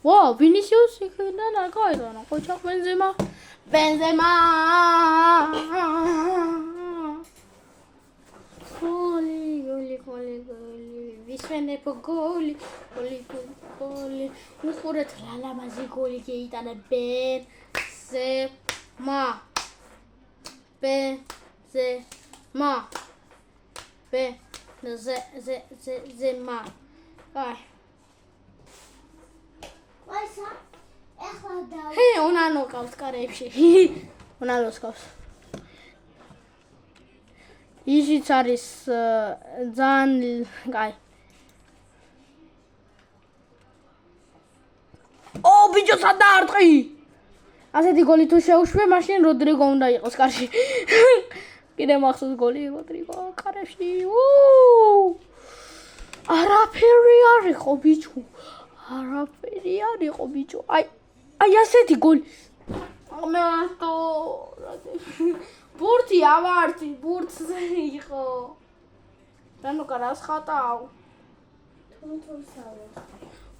ვა, ვინისიუსი ხიდან გაიტანა, ყოჩა ბენზემა. გოლი. ვისვენებ გოლი. უხურეთ ლალამაზი გოლი გეიტანა ბენზემა. Vai. Hey, unano qავს კარებში. უნანოს qავს. ისიც არის ძალიან კაი. ბიჭო, სადაარტყი. ასეთი გოლი თუ შეუშვე, მაშინ როდრიგო უნდა იყოს კარში. კიდე მახსოვს გოლი როდრიგო კარებში. არაფერი არ იყო ბიჭო. აი ასეთი გოლი. ამასто ბურთი ავარტი, ბურთზე იყო. რანო კარას ხატავ.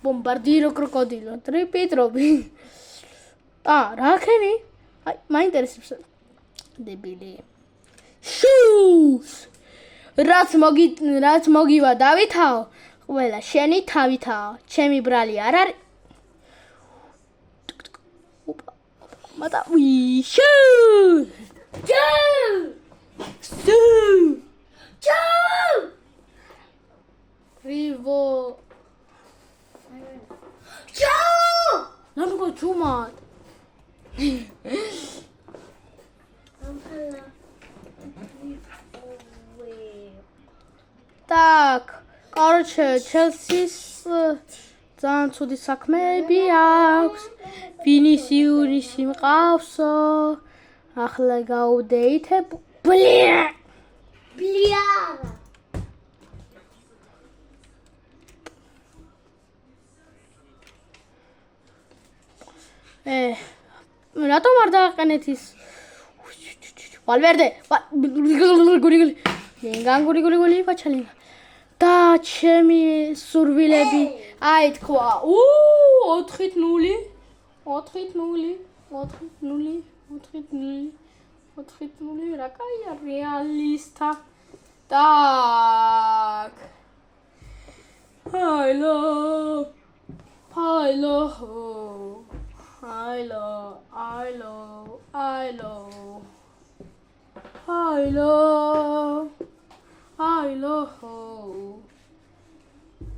Bombardiro crocodilo, tripitropი. რა ხენი? აი, მაინტერესებს. დებილი. შუს! რაც მოგივა დავითაო, ყველა შენი თავითაო. ჩემი ბრალი არ არის. მატა, შუს! Rivo. Нам го чумат. Так, короче, Челсис ძალიან ცუდი საქმეები აქვს. ვინისიუსი მყავსო. ახლა გავდეითებ. ბლია. რატომ არ დააყენეთ ის? ვალვერდე. გული პაჩალინგა. და ჩემი სურვილები აი თქვა. 4-0. 4-0. რა კაია რეალისტა. Так. Hello. Milo.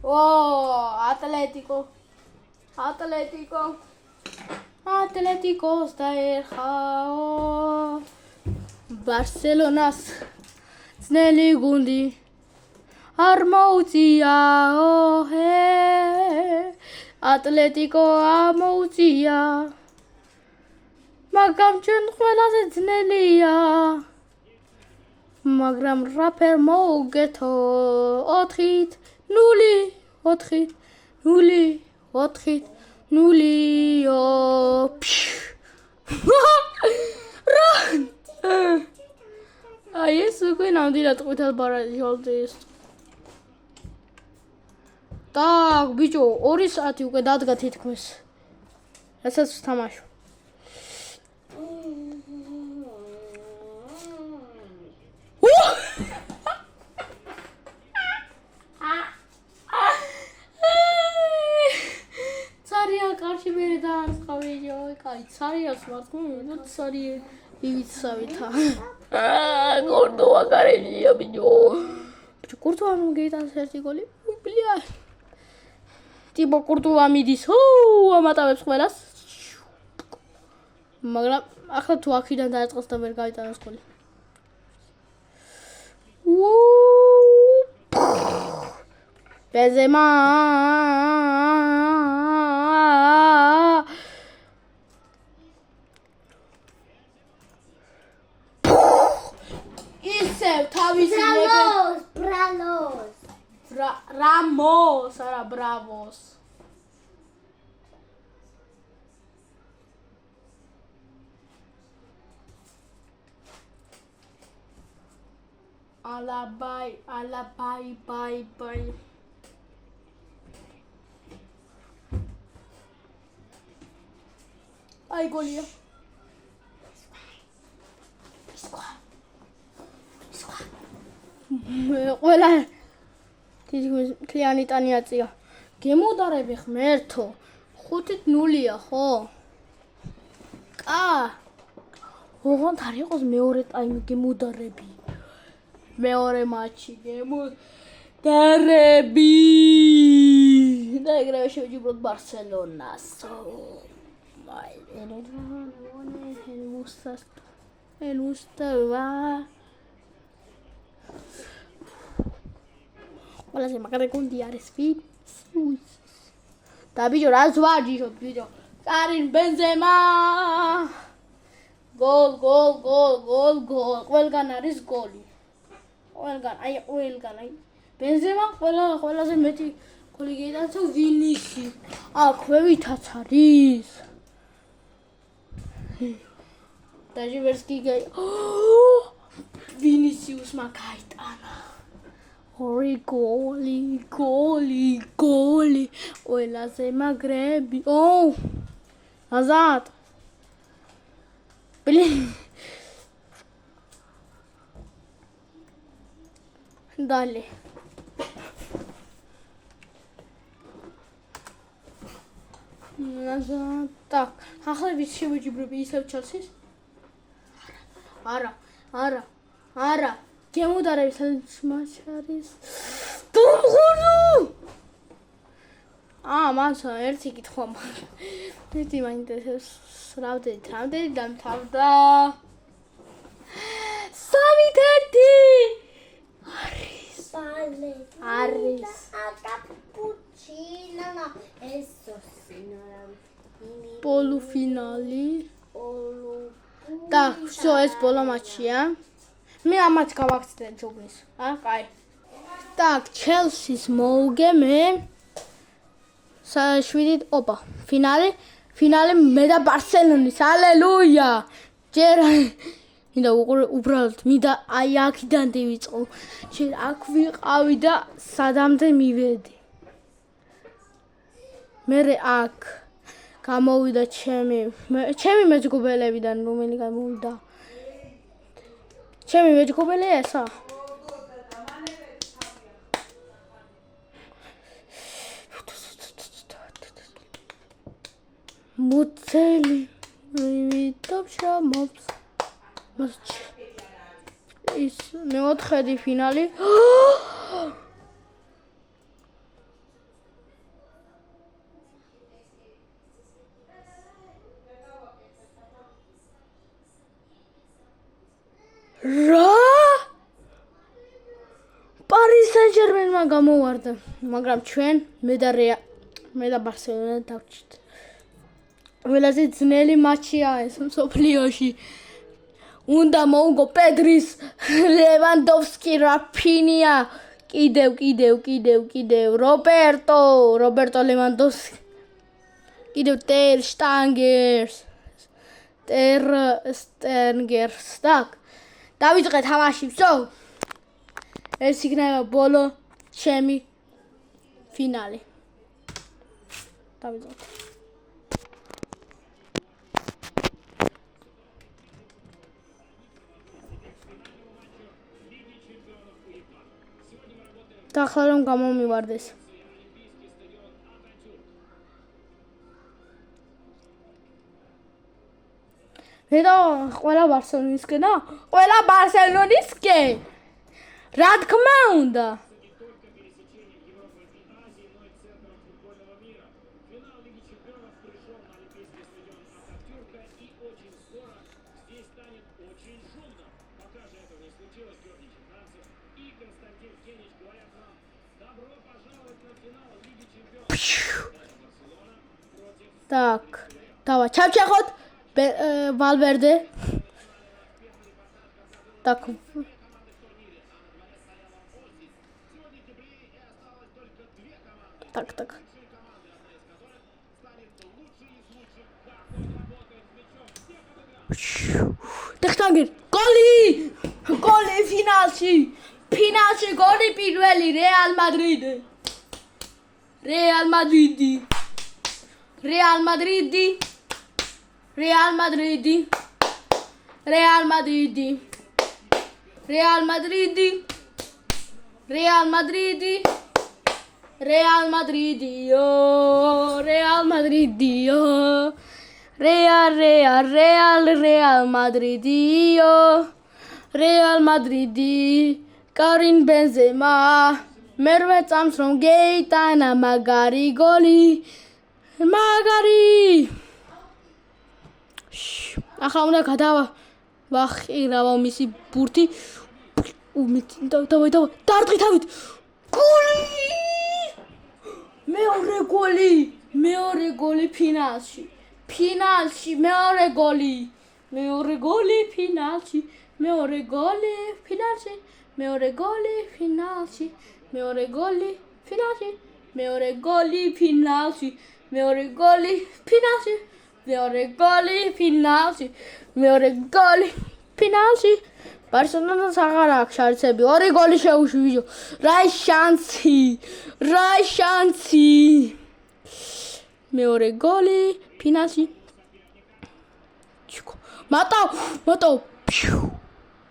Oh, Atletico. Atleticos da erxa. Barcelonas. Zneli gundi. არ მოუწია ატლეტიკო ამოუწია მაგრამ ჩვენ ყველაზე ძნელია მაგრამ რაფერ მოუგეთო 4-0 აი ეს უკვე ნამდვილად ყვითელ ბარაჟოლდის Так, ბიჭო, 2 საათი უკვე დადგა თითქმის. რასაც ვთამაშო. ცარია კარში მერე დაარსყა ბიჭო, კაი, ცარიას ვართ, მე ცარიე ივიცავითა. კორდოვა გარეშია ბიჭო. ბიჭო, კორდოვა მოგეიტანს ერთი გოლი. ბლია. ტიბო კურტუა მიდის. ამატავებს ყველას. მაგრამ ახლა თუ აქედან დაიწყოს და ვერ გაიტანოს გოლი. ბენზემა. ისევ თავისი Ramos, ara bravos. Alabai, bye. Ai, golia. Ყველა თლიანი ტანიაწია. გემოდარები ღმერთო. 5-0-ია, ხო? ოღონდ არ იყოს მეორე ტაიმი გემოდარები. მეორე მატჩი გემოდარები. და ეგრევე შევჯიბროთ ბარსელონას. ყველაზე მაგარი გუნდი არის ვინისიუს. და ბიჭო, რას ვარჯიშობ ბიჭო? კარინ ბენზემა. გოლ. ყველგან არის გოლი. ყველგან. ბენზემა ყველაზე მეტი გოლი გაიტანა ვინისი. აქვე ვითაც არის. დაჟივერსკი ვინისიუსმა გაიტანა. ორი გოლი. ყველაზე მაგრები. აზად. Dale. Так, ახლა ვის შევეჯიბრები ისევ ჩელსის? არა. გემოდარების მატჩი არის. დუმღურუ! მანსა ერთი კითხვა. ერთი მაინტერესებს. რამდენი დამთავრდა? 3-1. არის. პოლუფინალი. Так, всё, ეს ბოლო მატჩია. მე ამაც გავაქცევ ჯოგნის. კაი. Так, ჩელსის მოუგე მე. 7 ოპა, ფინალი მე და ბარსელონის. ალელუია. ჯერ მინდა უბრალოდ აი აქიდან დავიწყო. შენ აქ ვიყავი და სადამდე მივედი. მე აქ გამოვიდა ჩემი მეჯგობელებიდან რომელი გამოვიდა. ჩემი მეჯგობელი ესა. მუცელი ვიტობ შამობს. ის მეოთხედი ფინალი. რა? Paris Saint-Germain-მა გამოვარდა, მაგრამ ჩვენ მე და ბარსელონა დავჭით. ყველაზე ძნელი მატჩია ეს მსოფლიოში. უნდა მოუგო პედრის, ლევანდოვსკი, რაფინია, კიდევ რობერტო ლევანდოვსკი. კიდევ ტერ შტანგერს. Так. დავიწყე თამაში, всё. ეს იქნება ბოლო ჩემი ფინალი. დავიწყე. და ახლა რომ გამომივარდეს. და ყველა ბარსელონისკენ. რა თქმა უნდა. Так, давай, ჩავჩეხოთ ვალვერდე. Так. Так. Тахтангер, გოლი ფინალში გოლი პირველი Real Madrid. Real Madrid, Karim Benzema, მერვე წამს რომ გეიტანა მაგარი გოლი. ახლა უნდა გადავახირავო მისი ბურთი. დავай, დარტყი თავით. გოლი! მეორე გოლი ფინალში. მეორე გოლი ფინალში. Barcelona-ს აღარ აქვს შანსები. 2 გოლი შეუშვიო. რა შანსი. მეორე გოლი ფინალში. მატო.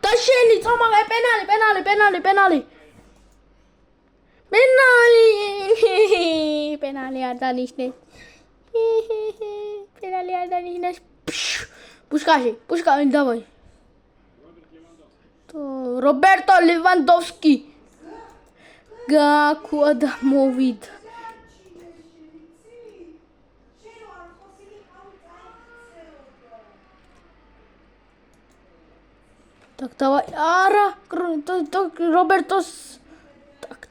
და შენი წამაღე პენალი. პენალი არ დანიშნეს. Пушкаши, давай. Роберто Левандовски. Куда мовид. Так, давай. Ара, Робертос. Так.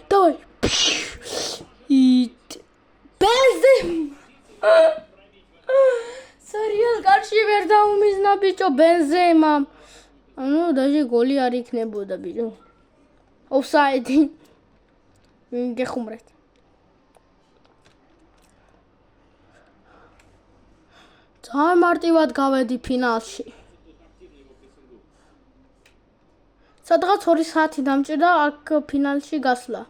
Давай. И Бензем. Serial გარში ვერ დაუმიზნა ბიჭო ბენზემამ. ანუ даже გოლი არ იქნებოდა ბიჭო. ოფსაიდი. გეხუმრეთ. ძალიან მარტივად გავედი ფინალში. სადღაც 2 საათი დამჭირდა აქ ფინალში გასვლა.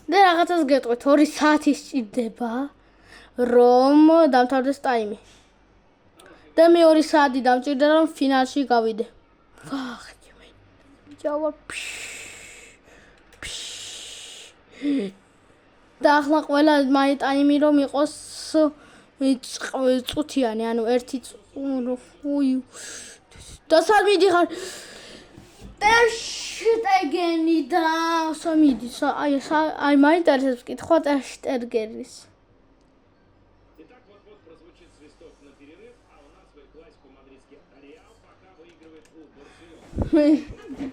და რაღაცას გეტყვით 2 საათი სჭირდება რომ დამთავრდეს ტაიმი. და მე 2 საათი დამჭირდა რომ ფინალში გავიდე. ვახი მე. ჯავა. და ახლა ყველა ტაიმი რომ იყოს წუთიანი, ანუ 1 და სად მიდიხარ? ტერშტეგენი და სამიდი, აი მაინტერესებს კითხვა ტერშტეგენის.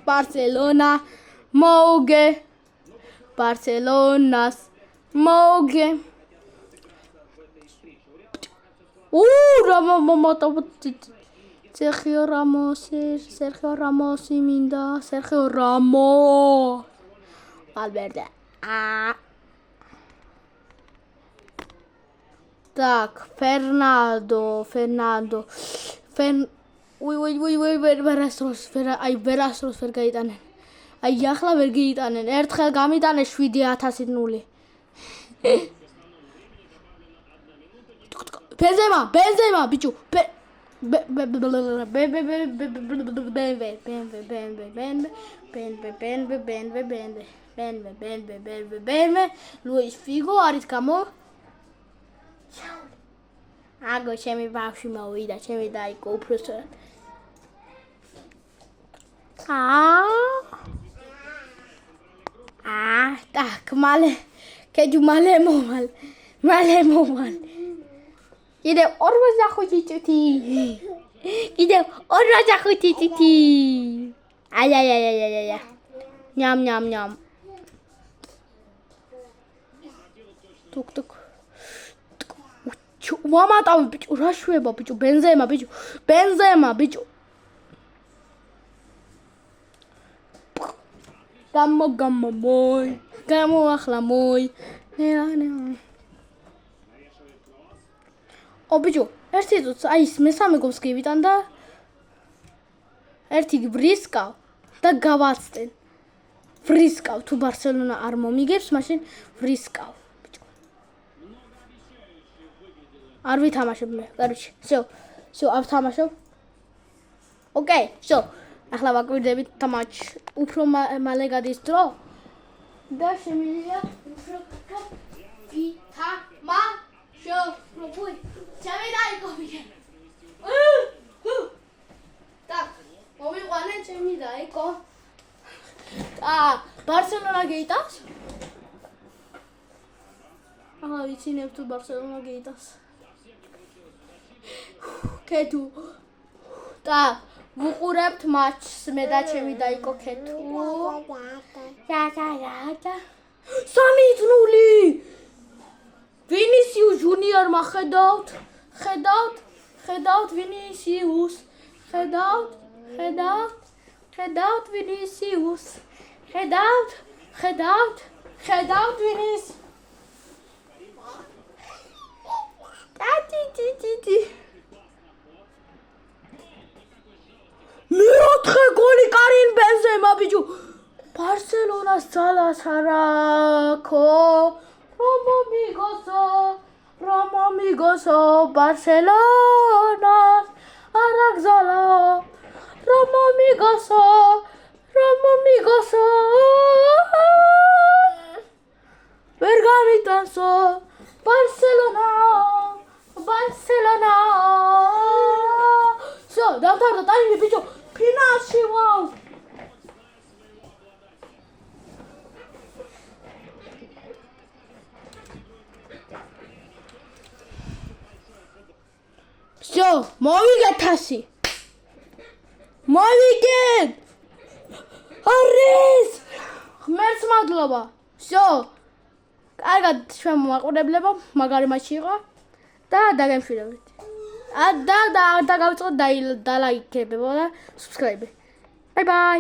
Barcelona, Moge, Barcelonas, Moge. Sergio Ramos მინდა, Sergio Ramos. Valverde. Так, Fernando. ვერასდროს ვერ გაიტანენ. აი ახლა ვერ გაიტანენ. ერთხელ გამიტანეს 7000 ნული. ბენზემა, ბიჭო. ლუის ფიგო არის გამო. აგო ჩემი ბავშვი მოვიდა, ჩემი დაიკო უფროსად. так, მალე მოვალ. კიდევ 45 წუთი. აი. ნям. ტუკ. ვამატავი ბიჭო, რა შვება ბიჭო, ბენზემა ბიჭო. გამო ახლა მოი. ბიჭო, ერთი წუთს აი ის მესამე გოლს გივიტან და ერთი ვრისკავ და გავაცდენ. ვრისკავ თუ ბარსელონა არ მომიგებს, მაშინ ვრისკავ. არ ვითამაშებ მე, короче, всё, არ ვთამაშობ. ოკეი, всё. ახლა ვაკვირდებით თამაშ. უფრო მალე გადის დრო და შემიძლია უფრო ვითამაშო. პრობუი. ჩემი დაიკო ბიჭო. так, მოვიყვანე ჩემი დაიკო. ბარსელონა გეიტას? ახლა ვიცინებ თუ ბარსელონა გეიტას. კეთუ. და ვუყურებთ მატჩს მე და ჩემი დაიკო კეთუ. და 3-0. ვინისიუს ჯუნიორმა ხედავთ ვინისიუს. ხედავთ ვინისიუს. ხედავთ ვინის. ტი. მეოთხე გოლი კარინ ბენზემა ბიჭო. ბარსელონას ძალას არ აქვს. Romo migosо Barcelonas aragzala. Romo migosо. Bergamitanso Barcelona. So, დავთარ და ტაიმი ბიჭო, ფინალში ვარ. всё, მოვიგეთ 100. მოვიგეთ. არის. ღმერთს მადლობა. всё. კარგად ჩვენ მოაყურებლებო, მაგარი მატჩი იყო და დაგემშვიდობეთ. და გავიწყოთ და ლაიქებებო და subscribe. Bye bye.